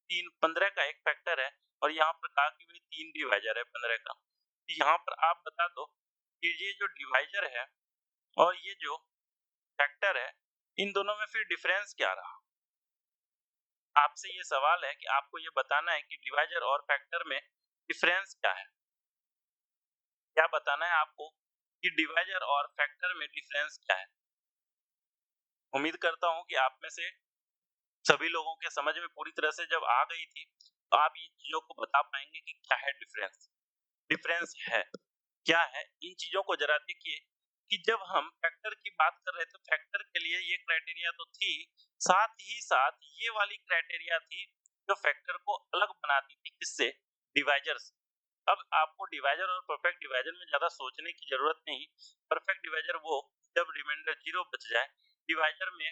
3 15 का एक फैक्टर है, और यहाँ पर कहा कि भाई 3 डिवाइजर है 15 का। यहाँ पर आप बता दो कि ये जो डिवाइजर है और ये जो फैक्टर है, इन दोनों में फिर डिफरेंस क्या रहा। आपसे ये सवाल है कि आपको ये बताना है कि डिवाइजर और फैक्टर में डिफरेंस क्या है। क्या बताना है आपको कि डिवाइजर और फैक्टर में डिफरेंस क्या है। उम्मीद करता हूं कि आप में से सभी लोगों के समझ में पूरी तरह से जब आ गई थी तो आप ये चीजों को बता पाएंगे कि क्या है डिफरेंस। डिफरेंस है क्या है, इन चीजों को जरा देखिए कि जब हम फैक्टर की बात कर रहे थे, फैक्टर के लिए ये क्राइटेरिया तो थी, साथ ही साथ ये वाली क्राइटेरिया थी जो फैक्टर को अलग बनाती थी, किससे, डिवाइजर से। अब आपको डिवाइजर और परफेक्ट डिवाइजर में ज्यादा सोचने की जरूरत नहीं। परफेक्ट डिवाइजर वो जब रिमाइंडर 0 बच जाए, डिवाइजर में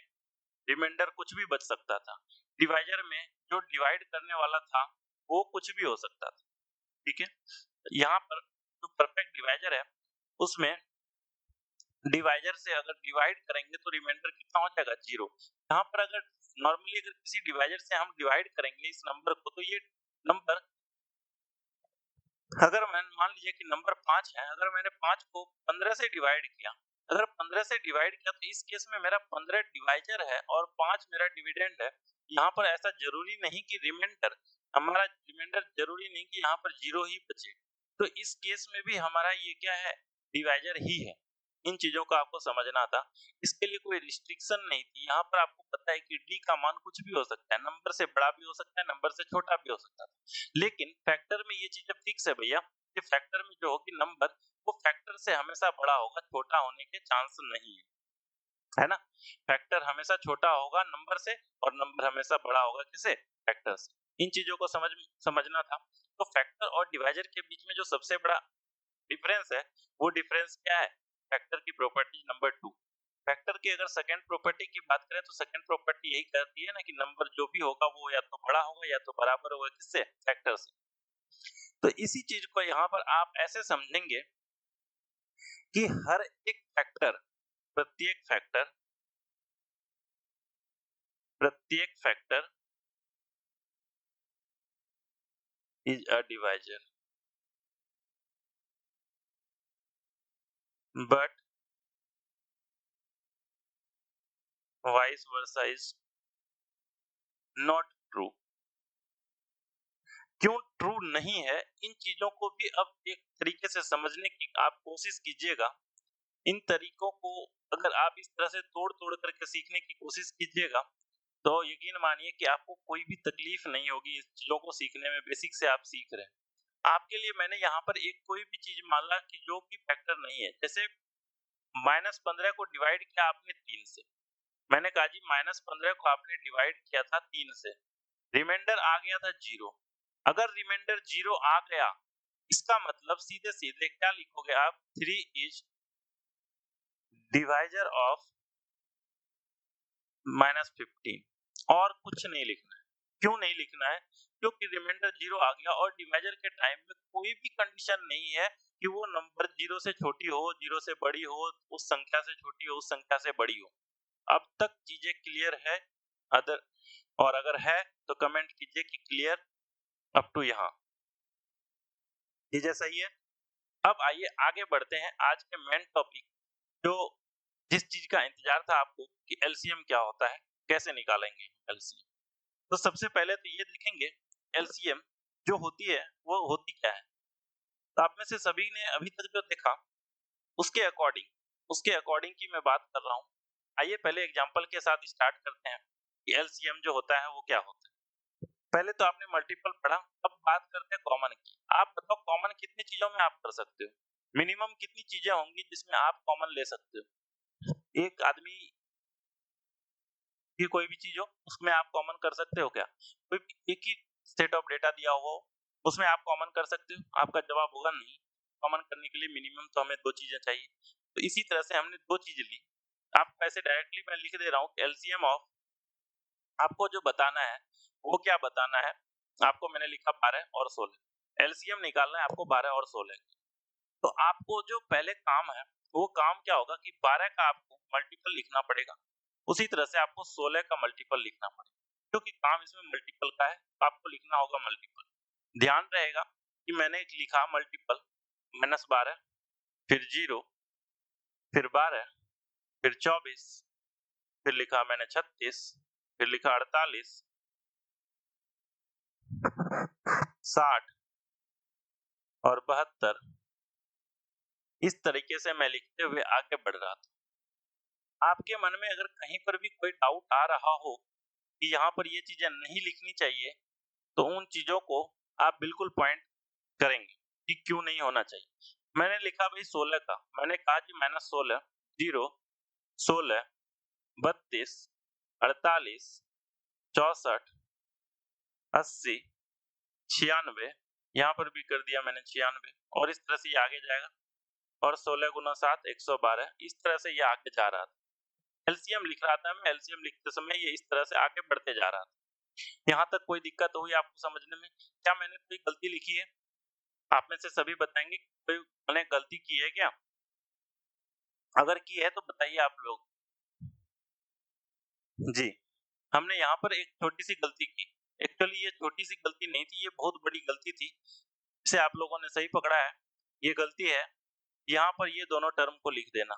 रिमाइंडर कुछ भी बच सकता था। डिवाइजर में जो डिवाइड करने वाला था वो कुछ भी हो सकता था, ठीक है। यहाँ पर जो परफेक्ट डिवाइजर है उसमें डिवाइजर से अगर डिवाइड करेंगे तो रिमाइंडर कितना हो जाएगा, 0। यहाँ पर अगर नॉर्मली अगर किसी डिवाइजर से हम डिवाइड करेंगे इस नंबर को, तो ये नंबर अगर मैं मान लीजिए कि नंबर 5 है, अगर मैंने 5 को 15 से डिवाइड किया, अगर 15 से डिवाइड किया तो इस केस में मेरा 15 डिवाइजर है और 5 मेरा डिविडेंड है। यहाँ पर ऐसा जरूरी नहीं कि रिमाइंडर, हमारा रिमाइंडर जरूरी नहीं कि यहाँ पर 0 ही बचे। तो इस केस में भी हमारा ये क्या है, डिवाइजर ही है। इन चीजों को आपको समझना था। इसके लिए कोई रिस्ट्रिक्शन नहीं थी। यहाँ पर आपको पता है कि डी का मान कुछ भी हो सकता है, नंबर से बड़ा भी हो सकता है, नंबर से छोटा भी हो सकता है। लेकिन फैक्टर में ये चीजें फिक्स है भैया, कि फैक्टर में जो होगी नंबर, वो फैक्टर से हमेशा बड़ा होगा, छोटा होने के चांस नहीं है ना। फैक्टर हमेशा छोटा होगा नंबर से और नंबर हमेशा बड़ा होगा किसे, फैक्टर से। इन चीजों को समझना था। तो फैक्टर और डिवाइजर के बीच में जो सबसे बड़ा डिफरेंस है, वो डिफरेंस क्या है, फैक्टर की प्रॉपर्टी नंबर 2। फैक्टर की अगर सेकंड प्रॉपर्टी की बात करें तो सेकंड प्रॉपर्टी यही कहती है ना कि नंबर जो भी होगा वो या तो बड़ा होगा या तो बराबर होगा किससे, फैक्टर से। तो इसी चीज को यहाँ पर आप ऐसे समझेंगे कि हर एक फैक्टर, प्रत्येक फैक्टर, प्रत्येक factor is a divisor, but vice versa is not true. क्यों ट्रू नहीं है, इन चीजों को भी अब एक तरीके से समझने की आप कोशिश कीजिएगा। इन तरीकों को अगर आप इस तरह से तोड़ तोड़ करके सीखने की कोशिश कीजिएगा तो यकीन मानिए कि आपको कोई भी तकलीफ नहीं होगी इस चीजों को सीखने में। बेसिक से आप सीख रहे हैं। आपके लिए मैंने यहाँ पर एक कोई भी चीज मान ला कि जो कि फैक्टर नहीं है, जैसे -15 को डिवाइड किया आपने 3 से, मैंने कहा जी -15 को आपने डिवाइड किया था 3 से, रिमाइंडर आ गया था 0। अगर रिमाइंडर 0 आ गया, इसका मतलब सीधे सीधे क्या लिखोगे आप, 3 इज डिवाइजर ऑफ -15, और कुछ नहीं लिखना है। क्यों नहीं लिखना है, क्योंकि रिमाइंडर 0 आ गया और डिवाइजर के टाइम में कोई भी कंडीशन नहीं है कि वो नंबर 0 से छोटी हो, 0 से बड़ी हो, उस संख्या से छोटी हो, उस संख्या से बड़ी हो। अब तक चीजें क्लियर है? अदर और अगर है तो कमेंट कीजिए कि क्लियर अप टू यहाँ। चीजें सही है? अब आइए आगे बढ़ते हैं आज के मेन टॉपिक, जो जिस चीज का इंतजार था आपको कि एलसीएम क्या होता है, कैसे निकालेंगे एलसीएम। तो सबसे पहले तो ये देखेंगे एलसीएम जो होती है वो होती क्या है। तो आप में से सभी ने अभी तक जो देखा उसके अकॉर्डिंग की मैं बात कर रहा हूँ। आइए पहले एग्जांपल के साथ स्टार्ट करते हैं कि एलसीएम जो होता है वो क्या होता है। पहले तो आपने मल्टीपल पढ़ा, अब बात करते हैं कॉमन की। आप बताओ कॉमन कितनी चीजों में आप कर सकते हो, मिनिमम कितनी चीजें होंगी जिसमें आप कॉमन ले सकते हो। एक आदमी की कोई भी चीज हो उसमें आप कॉमन कर सकते हो क्या, कोई एक ही सेट ऑफ डेटा दिया हुआ हो उसमें आप कॉमन कर सकते हो, आपका जवाब होगा नहीं। कॉमन करने के लिए मिनिमम तो हमें 2 चीजें चाहिए। तो इसी तरह से हमने 2 चीजें ली। आपको ऐसे डायरेक्टली मैं लिख दे रहा हूँ एलसीएम ऑफ, आपको जो बताना है वो क्या बताना है, आपको मैंने लिखा 12 और 16। एलसीएम निकालना है आपको 12 और 16। तो आपको जो पहले काम है वो काम क्या होगा कि 12 का आपको मल्टीपल लिखना पड़ेगा, उसी तरह से आपको 16 का मल्टीपल लिखना पड़ेगा। क्योंकि काम इसमें मल्टीपल का है तो आपको लिखना होगा मल्टीपल। ध्यान रहेगा कि मैंने एक लिखा मल्टीपल -12, फिर 0, फिर 12, फिर 24, फिर लिखा मैंने 36, फिर लिखा 48, 60 और 72। इस तरीके से मैं लिखते हुए आगे बढ़ रहा था। आपके मन में अगर कहीं पर भी कोई डाउट आ रहा हो कि यहाँ पर ये चीजें नहीं लिखनी चाहिए, तो उन चीजों को आप बिल्कुल पॉइंट करेंगे कि क्यों नहीं होना चाहिए। मैंने लिखा भाई 16 का, मैंने कहा कि -16, 0, 16, 32, 48, 64, 80, 96, यहाँ पर भी कर दिया मैंने 96, और इस तरह से ये आगे जाएगा। और 16 गुना 7 112, इस तरह से ये आगे जा रहा था। एलसीएम लिख रहा था मैं, एलसीएम लिखते समय ये इस तरह से आगे बढ़ते जा रहा था। यहाँ तक कोई दिक्कत हुई आपको समझने में? क्या मैंने कोई गलती लिखी है? आप में से सभी बताएंगे कोई मैंने गलती की है क्या? अगर की है तो बताइए आप लोग। जी, हमने यहाँ पर एक छोटी सी गलती की। एक्चुअली ये छोटी सी गलती नहीं थी, ये बहुत बड़ी गलती थी। इसे आप लोगों ने सही पकड़ा है, ये गलती है। यहाँ पर ये दोनों टर्म को लिख देना।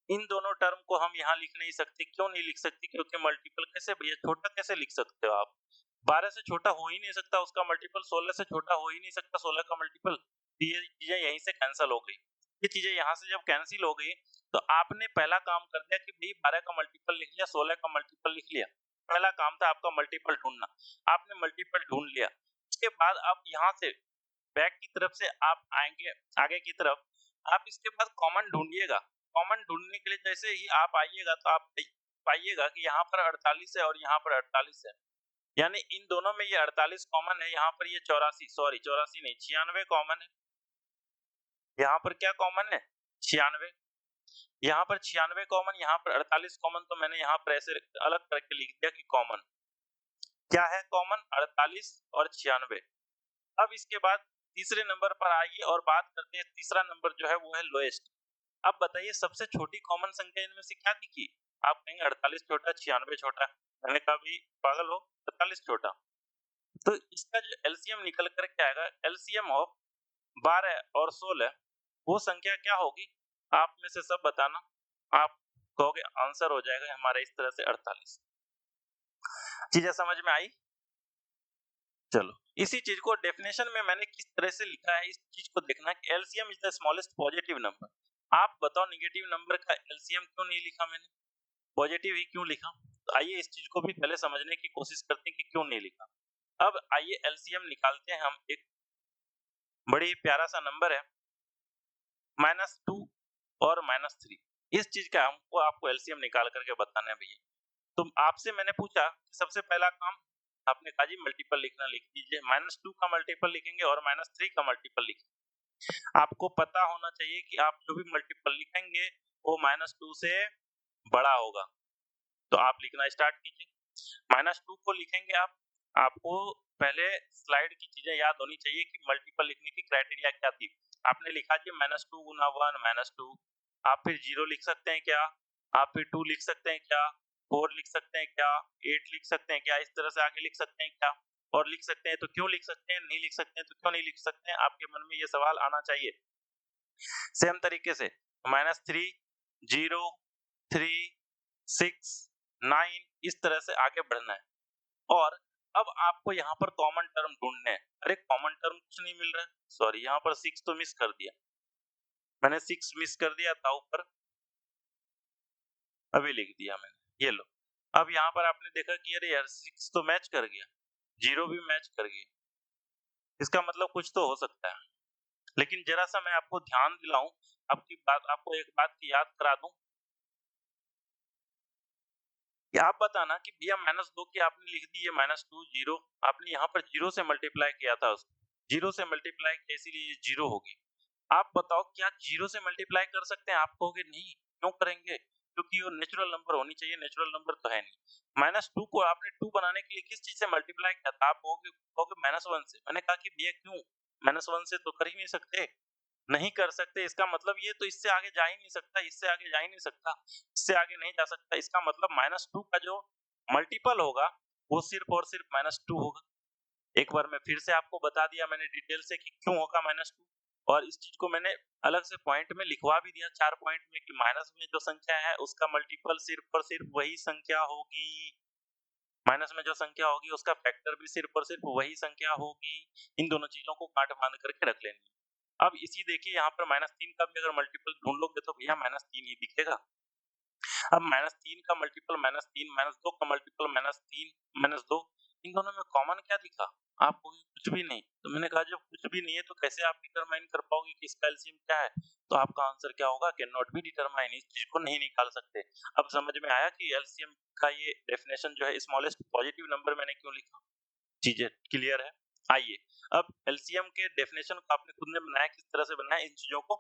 इन दोनों टर्म को हम यहाँ लिख नहीं सकते। क्यों नहीं लिख सकते? क्योंकि मल्टीपल कैसे भैया, छोटा कैसे लिख सकते हो आप? 12 से छोटा हो ही नहीं सकता, उसका मल्टीपल 16 से छोटा हो ही नहीं सकता, 16 का मल्टीपल। ये चीजें यहीं से कैंसिल हो गई। ये चीजें यहाँ से जब कैंसिल हो गई तो आपने पहला काम कर दिया कि भाई 12 का मल्टीपल लिख लिया, 16 का मल्टीपल लिख लिया। पहला काम था आपका मल्टीपल ढूंढना, आपने मल्टीपल ढूंढ लिया। उसके बाद आप यहाँ से बैक की तरफ से आप आएंगे आगे की तरफ, आप इसके बाद कॉमन ढूंढिएगा। कॉमन ढूंढने के लिए जैसे ही आप आइएगा तो आप पाइएगा कि यहाँ पर 48 है और यहाँ पर 48 है, यानी इन दोनों में ये 48 कॉमन है, यहाँ पर ये 84 नहीं 96 कॉमन है। यहाँ पर क्या कॉमन है? 96। यहाँ पर 96 कॉमन, यहाँ पर 48 कॉमन, तो मैंने यहाँ पर ऐसे अलग करके लिख दिया कि कॉमन क्या है, कॉमन 48 और 96। अब इसके बाद तीसरे नंबर पर आइए और बात करते हैं। तीसरा नंबर जो है वो है लोएस्ट। अब बताइए सबसे छोटी कॉमन संख्या इनमें से क्या दिखी? आप कहेंगे 48 छोटा, 96 छोटा। मैंने कहा भाई पागल हो, 48 छोटा। तो इसका जो एलसीएम निकल कर के आएगा, एलसीएम ऑफ 12 और 16 वो संख्या क्या होगी? आप में से सब बताना। आप कहोगे आंसर हो जाएगा हमारा इस तरह से 48। चीजें समझ में आई? चलो इसी चीज को डेफिनेशन में मैंने किस तरह से लिखा है, इस चीज को देखना कि LCM is the smallest positive number. आप बताओ नेगेटिव नंबर का एलसीएम क्यों नहीं लिखा मैंने, पॉजिटिव ही क्यों लिखा? तो आइए इस चीज को भी पहले समझने की कोशिश करते हैं कि क्यों नहीं लिखा। अब आइए एलसीएम निकालते हैं हम। एक बड़ी प्यारा सा नंबर है -2 और -3। इस चीज का हमको आपको एलसीएम निकाल करके बताना है भैया। तो आपसे मैंने पूछा सबसे पहला काम, आपने कहा जी मल्टीपल लिखना, लिख दीजिए। -2 का मल्टीपल लिखेंगे और -3 का मल्टीपल लिखेंगे। आपको पता होना चाहिए कि आप जो भी मल्टीपल लिखेंगे वो -2 से बड़ा होगा। तो आप लिखना स्टार्ट कीजिए। -2 को लिखेंगे आप, आपको पहले स्लाइड की चीजें याद होनी चाहिए कि मल्टीपल लिखने की क्राइटेरिया क्या थी। आपने लिखा जी -2 गुना 1 -2। आप फिर 0 लिख सकते हैं क्या? आप फिर 2 लिख सकते हैं क्या? 4 लिख सकते हैं क्या? 8 लिख सकते हैं क्या? इस तरह से आगे लिख सकते हैं क्या? और लिख सकते हैं तो क्यों लिख सकते हैं, नहीं लिख सकते हैं तो क्यों नहीं लिख सकते हैं? आपके मन में ये सवाल आना चाहिए। सेम तरीके से -3 0 3 6 9 इस तरह से आगे बढ़ना है। और अब आपको यहाँ पर कॉमन टर्म ढूंढने हैं। अरे कॉमन टर्म कुछ नहीं मिल रहा है, सॉरी यहाँ पर 6 तो मिस कर दिया मैंने, 6 मिस कर दिया था ऊपर, अभी लिख दिया मैंने, ये लो। अब यहाँ पर आपने देखा कि अरे यार 6 तो मैच कर गया, 0 भी मैच कर गया, इसका मतलब कुछ तो हो सकता है। लेकिन जरा सा मैं आपको ध्यान दिलाऊं, आपको एक बात की याद करा दूं कि आप बताना कि भैया -2 की आपने लिख दी है -2 0, आपने यहाँ पर 0 से मल्टीप्लाई किया था उसको, 0 से मल्टीप्लाई किया इसीलिए ये 0 होगी। आप बताओ क्या 0 से मल्टीप्लाई कर सकते हैं? आप कहोगे नहीं, क्यों करेंगे? क्योंकि वो नेचुरल नंबर होनी चाहिए, नेचुरल नंबर तो है नहीं। -2 को आपने 2 बनाने के लिए किस चीज से मल्टीप्लाई किया था? आप कहोगे -1 से। मैंने कहा कि भैया क्यों? -1 से तो कर ही नहीं सकते, नहीं कर सकते, इसका मतलब ये तो इससे आगे जा ही नहीं सकता, इससे आगे जा ही नहीं सकता, इससे आगे नहीं जा सकता। इसका मतलब -2 का जो मल्टीपल होगा वो सिर्फ और सिर्फ -2 होगा। एक बार मैं फिर से आपको बता दिया मैंने डिटेल से कि क्यों होगा -2, और इस चीज को मैंने अलग से पॉइंट में लिखवा भी दिया 4 पॉइंट में कि माइनस में जो संख्या है उसका मल्टीपल सिर्फ और सिर्फ वही संख्या होगी, माइनस में जो संख्या होगी उसका फैक्टर भी सिर्फ और सिर्फ वही संख्या होगी। इन दोनों चीजों को काट बांध करके रख लेनी। अब इसी देखिए यहाँ पर -3 का भी अगर मल्टीपल ढूंढ लोगे तो भैया -3 ही दिखेगा। अब -3 का मल्टीपल -3, -2 का मल्टीपल -3 -2, इन दोनों में कॉमन क्या दिखा? आपको कुछ भी नहीं। तो मैंने कहा जब कुछ भी नहीं है तो कैसे आप डिटरमाइन कर पाओगे कि इसका एलसीएम क्या है? तो आपका आंसर क्या होगा? कैन नॉट बी डिटरमाइन, इस चीज को नहीं निकाल सकते। अब समझ में आया कि एलसीएम का ये डेफिनेशन जो है स्मॉलेस्ट पॉजिटिव नंबर मैंने क्यों लिखा? चीजें क्लियर है? आइए अब एलसीएम के डेफिनेशन को आपने खुद ने बनाया, किस तरह से बनाया, इन चीजों को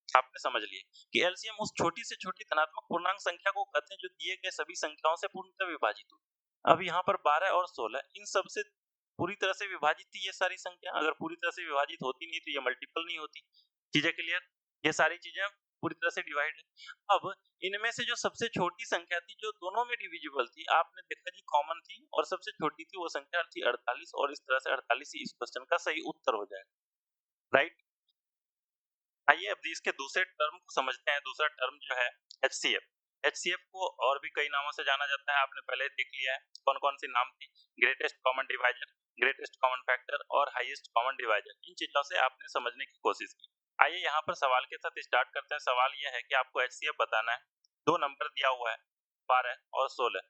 आपने समझ लिए कि एलसीएम उस छोटी से छोटी धनात्मक पूर्णांक संख्या को कहते हैं जो दिए गए सभी संख्याओं से पूर्णतः विभाजित हो। अब यहाँ पर 12 और 16 इन सब से पूरी तरह से विभाजित थी ये सारी संख्या। अगर पूरी तरह से विभाजित होती नहीं तो ये मल्टीपल नहीं होती। चीजें क्लियर? ये सारी चीजें पूरी तरह से डिवाइड है। अब इनमें से जो सबसे छोटी संख्या थी जो दोनों में डिविजिबल थी, आपने देखा जी कॉमन थी और सबसे छोटी थी वो संख्या थी 48, और इस तरह से 48 ही इस क्वेश्चन का सही उत्तर हो जाएगा। राइट। आइए अब इसके दूसरे टर्म को समझते हैं। दूसरा टर्म जो है HCF। HCF को और भी कई नामों से जाना जाता है, आपने पहले देख लिया है कौन कौन सी नाम थी। Greatest common divisor, greatest common factor और हाईएस्ट कॉमन डिवाइजर। इन चीजों से आपने समझने की कोशिश की। आइए यहाँ पर सवाल के साथ स्टार्ट करते हैं। सवाल यह है कि आपको HCF बताना है। दो नंबर दिया हुआ है 12 और 16।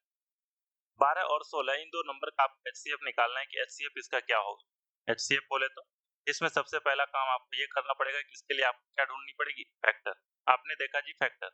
12 और 16 इन दो नंबर का आपको HCF निकालना है कि HCF इसका क्या होगा। HCF बोले तो इसमें सबसे पहला काम आपको ये करना पड़ेगा कि इसके लिए आपको क्या ढूंढनी पड़ेगी, फैक्टर। आपने देखा जी फैक्टर,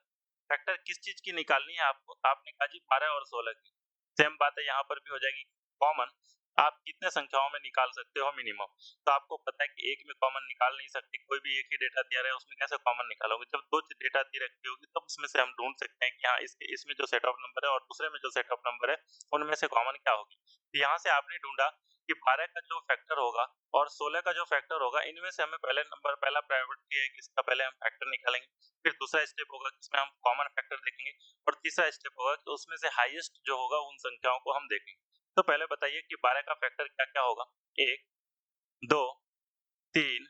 फैक्टर किस चीज की निकालनी है आपको, आपने कहा जी 12 और 16 की। सेम बात है यहाँ पर भी हो जाएगी। कॉमन आप कितने संख्याओं में निकाल सकते हो मिनिमम, तो आपको पता है कि एक में कॉमन निकाल नहीं सकते। कोई भी एक ही डेटा दिया रहा है उसमें कैसे कॉमन निकालोगे। जब दो डेटा दी रखी होगी तब उसमें से हम ढूंढ सकते हैं कि हाँ इसमें जो सेट ऑफ नंबर है और दूसरे में जो सेट ऑफ नंबर है उनमें से कॉमन क्या होगी। तो यहाँ से आपने ढूंढा कि 12 का जो फैक्टर होगा और 16 का जो फैक्टर होगा, इनमें से हमें पहला प्रायोरिटी है कि इसका पहले हम फैक्टर निकालेंगे। फिर दूसरा स्टेप होगा कि इसमें हम कॉमन फैक्टर देखेंगे और तीसरा स्टेप होगा कि उसमें से हाईएस्ट जो होगा उन संख्याओं को हम देखेंगे। तो पहले बताइए कि 12 का फैक्टर क्या क्या होगा। 1, 2, 3,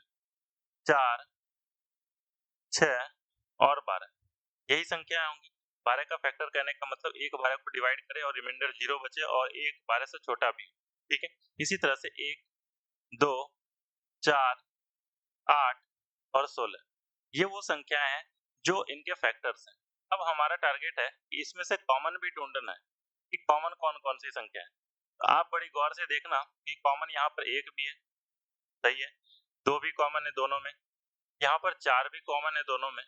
4, 6 और 12, यही संख्याएं होंगी। 12 का फैक्टर कहने का मतलब एक 12 को डिवाइड करे और रिमाइंडर 0 बचे और एक 12 से छोटा भी। ठीक है, इसी तरह से 1, 2, 4, 8 और 16, ये वो संख्याएं हैं जो इनके फैक्टर्स हैं। अब हमारा टारगेट है कि इसमें से कॉमन भी ढूंढना है कि कॉमन कौन कौन सी संख्या है। तो आप बड़ी गौर से देखना कि कॉमन यहाँ पर 1 भी है, सही है, 2 भी कॉमन है दोनों में, यहाँ पर 4 भी कॉमन है दोनों में,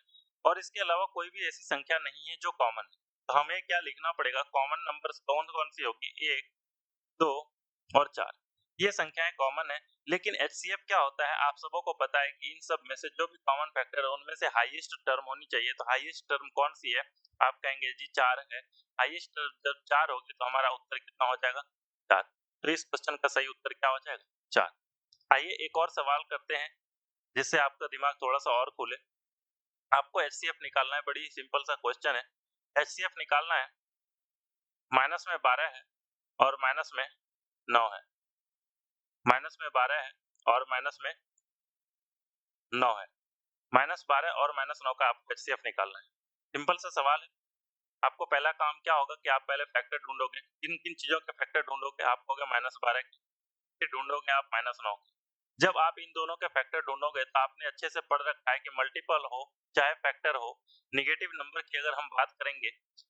और इसके अलावा कोई भी ऐसी संख्या नहीं है जो कॉमन है। तो हमें क्या लिखना पड़ेगा, कॉमन नंबर्स कौन कौन सी होगी, 1, 2 और 4, ये संख्याएं कॉमन है। लेकिन HCF क्या होता है, आप सबों को पता है कि इन सब में से जो भी कॉमन फैक्टर है उनमें से हाईएस्ट टर्म होनी चाहिए। तो हाईएस्ट टर्म कौन सी है, आप कहेंगे जी 4 है। हाईएस्ट टर्म जब 4 होगी तो हमारा उत्तर कितना हो जाएगा, 4। तो इस क्वेश्चन का सही उत्तर क्या हो जाएगा, 4। आइए एक और सवाल करते हैं जिससे आपका दिमाग थोड़ा सा और खुले। आपको HCF निकालना है, बड़ी सिंपल सा क्वेश्चन है। HCF निकालना है, माइनस में 12 है और माइनस में 9 है, माइनस में 12 है और माइनस में 9 है। -12 और -9 का आपको HCF निकालना है। सिंपल सा सवाल है। आपको पहला काम क्या होगा कि आप पहले फैक्टर ढूंढोगे। किन किन चीजों के फैक्टर ढूंढोगे, आप होगा -12 की, फिर ढूंढोगे आप -9 की। जब आप इन दोनों के फैक्टर ढूंढोगे तो आपने अच्छे से पढ़ रखा है कि मल्टीपल हो चाहे फैक्टर हो, निगेटिव नंबर की अगर हम बात करेंगे,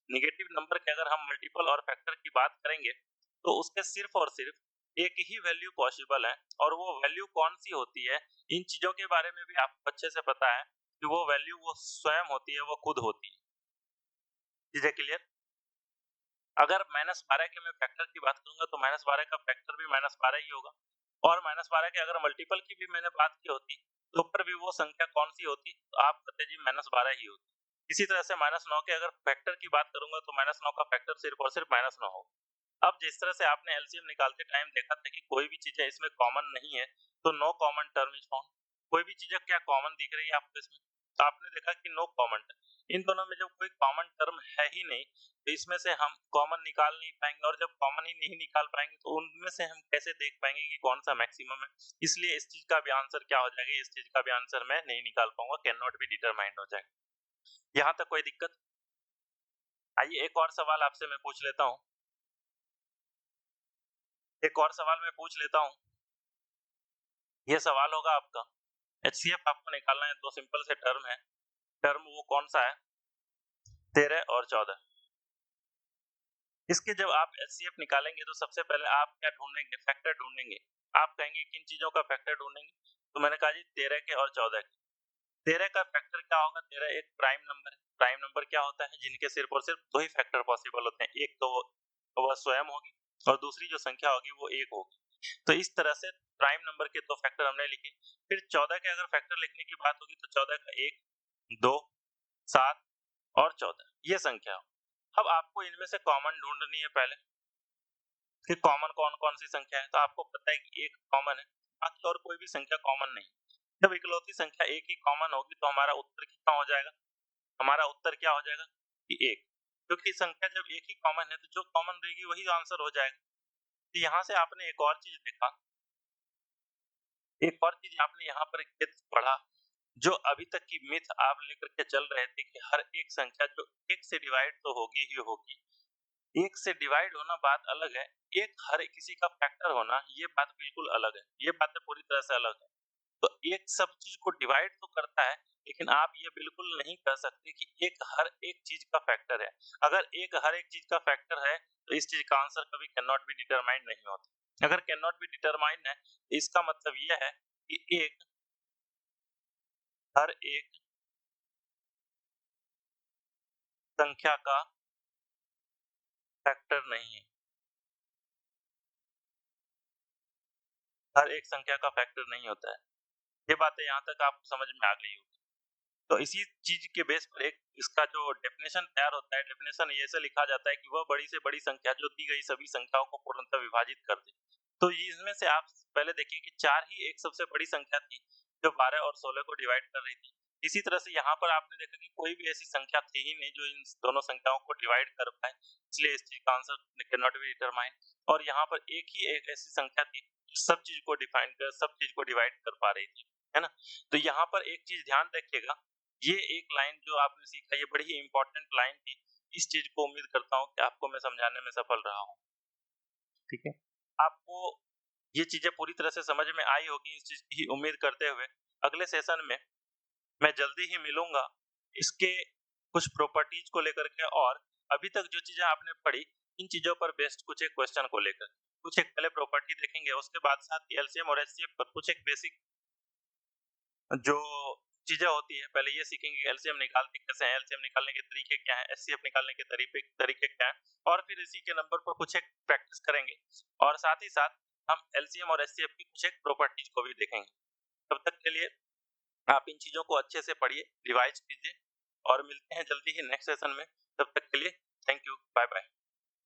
निगेटिव नंबर के अगर हम मल्टीपल और फैक्टर की बात करेंगे तो उसके सिर्फ और सिर्फ एक ही वैल्यू पॉसिबल है, और वो वैल्यू कौन सी होती है, इन चीजों के बारे में भी आपको अच्छे से पता है कि वो वैल्यू वो स्वयं होती है, वो खुद होती है। चीजें क्लियर। अगर -12 के मैं फैक्टर की बात करूंगा तो -12 का फैक्टर भी -12 ही होगा, और -12 के अगर मल्टीपल की भी मैंने बात की होती तो ऊपर भी वो संख्या कौन सी होती, तो आप कहते जी -12 ही होती। इसी तरह से -9 के अगर फैक्टर की बात करूंगा तो -9 का फैक्टर सिर्फ और सिर्फ -9 हो। अब जिस तरह से आपने एलसीएम निकालते टाइम देखा था कि कोई भी चीजें इसमें कॉमन नहीं है, तो no common term is found. कोई भी चीजें क्या कॉमन दिख रही है आपको इसमें, तो आपने देखा कि नो कॉमन टर्म। इन दोनों में जब कोई कॉमन टर्म है ही नहीं तो इसमें से हम कॉमन निकाल नहीं पाएंगे, और जब कॉमन ही नहीं निकाल पाएंगे तो उनमें से हम कैसे देख पाएंगे कि कौन सा मैक्सिमम है। इसलिए इस चीज का भी आंसर क्या हो जाएगा, इस चीज का भी आंसर मैं नहीं निकाल पाऊंगा, कैन नॉट बी डिटरमाइंड हो जाएगा। यहाँ तक कोई दिक्कत। आइए एक और सवाल आपसे मैं पूछ लेता हूँ, एक और सवाल मैं पूछ लेता हूँ। ये सवाल होगा आपका, HCF आपको निकालना है। दो सिंपल से टर्म है, टर्म वो कौन सा है, 13 और 14। इसके जब आप HCF निकालेंगे तो सबसे पहले आप क्या ढूंढेंगे, फैक्टर ढूंढेंगे। आप कहेंगे किन चीजों का फैक्टर ढूंढेंगे, तो मैंने कहा जी 13 के और 14 के। 13 का फैक्टर क्या होगा, 13 एक प्राइम नंबर है। प्राइम नंबर क्या होता है, जिनके सिर्फ और सिर्फ दो ही फैक्टर पॉसिबल होते हैं, एक तो वह स्वयं होगी और दूसरी जो संख्या होगी वो एक होगी। तो इस तरह से प्राइम नंबर के दो फैक्टर हमने लिखे। फिर 14 के अगर फैक्टर लिखने की बात होगी तो 14 का 1, 2, 7 और 14 ये संख्या हो। अब आपको इनमें से कॉमन ढूंढनी है पहले कि कॉमन कौन कौन सी संख्या है। तो आपको पता है कि एक कॉमन है, बाकी और कोई भी संख्या कॉमन नहीं। जब इकलौती संख्या एक ही कॉमन होगी तो हमारा उत्तर कितना हो जाएगा, हमारा उत्तर क्या हो जाएगा कि 1, क्योंकि संख्या जब एक ही कॉमन है तो जो कॉमन रहेगी वही आंसर हो जाएगा। तो यहाँ से आपने एक और चीज देखा एक और चीज आपने यहाँ पर पढ़ा, जो अभी तक की मिथ आप लेकर के चल रहे थे कि हर एक संख्या जो 1 से डिवाइड तो होगी ही होगी। 1 से डिवाइड होना बात अलग है, एक हर किसी का फैक्टर होना ये बात बिल्कुल अलग है। ये बातें पूरी तरह से अलग है। तो एक सब चीज को डिवाइड तो करता है, लेकिन आप ये बिल्कुल नहीं कह सकते कि एक हर एक चीज का फैक्टर है। अगर एक हर एक चीज का फैक्टर है, तो इस चीज का आंसर कभी कैन नॉट बी डिटरमाइंड नहीं होता। अगर कैन नॉट बी डिटरमाइंड है, इसका मतलब यह है कि एक हर एक संख्या का फैक्टर नहीं है। हर एक संख्या का फैक्टर नहीं होता है। ये बातें यहाँ तक आपको समझ में आ गई होगी। तो इसी चीज के बेस पर एक इसका जो डेफिनेशन तैयार होता है, डेफिनेशन ऐसे लिखा जाता है कि वह बड़ी से बड़ी संख्या जो दी गई सभी संख्याओं को पूर्णतः विभाजित कर दे। तो इसमें से आप पहले देखिए कि 4 ही एक सबसे बड़ी संख्या थी, जो 12 और 16 को डिवाइड कर रही थी। इसी तरह से यहाँ पर आपने देखा कि कोई भी ऐसी संख्या थी ही नहीं जो इन दोनों संख्याओं को डिवाइड कर पाए, इसलिए इस चीज का answer can not be determine. और यहाँ पर एक ऐसी संख्या थी जो सब चीज को डिफाइन कर सब चीज को डिवाइड कर पा रही थी, है ना। तो यहाँ पर एक चीज ध्यान रखिएगा, ये एक लाइन जो आपने सीखा ये बड़ी ही इंपॉर्टेंट लाइन थी। इस चीज को उम्मीद करता हूँ कि आपको मैं समझाने में सफल रहा हूँ। ठीक है, आपको ये चीजें पूरी तरह से समझ में आई होगी, इस चीज की उम्मीद करते हुए अगले सेशन में मैं जल्दी ही मिलूंगा इसके कुछ प्रॉपर्टीज को लेकर के, और अभी तक जो चीजें आपने पढ़ी इन चीजों पर बेस्ड कुछ एक क्वेश्चन को लेकर कुछ एक पहले प्रॉपर्टी देखेंगे, उसके बाद साथ एलसीएम और एचसीएफ पर कुछ एक बेसिक जो चीजें होती है पहले ये सीखेंगे, एलसीएम निकालते कैसे हैं, एलसीएम निकालने के तरीके क्या हैं, एचसीएफ निकालने के तरीके क्या हैं, और फिर इसी के नंबर पर कुछ एक प्रैक्टिस करेंगे, और साथ ही साथ हम एलसीएम और एचसीएफ की कुछ एक प्रॉपर्टीज को भी देखेंगे। तब तक के लिए आप इन चीजों को अच्छे से पढ़िए, रिवाइज कीजिए, और मिलते हैं जल्दी ही नेक्स्ट सेशन में। तब तक के लिए थैंक यू, बाय बाय।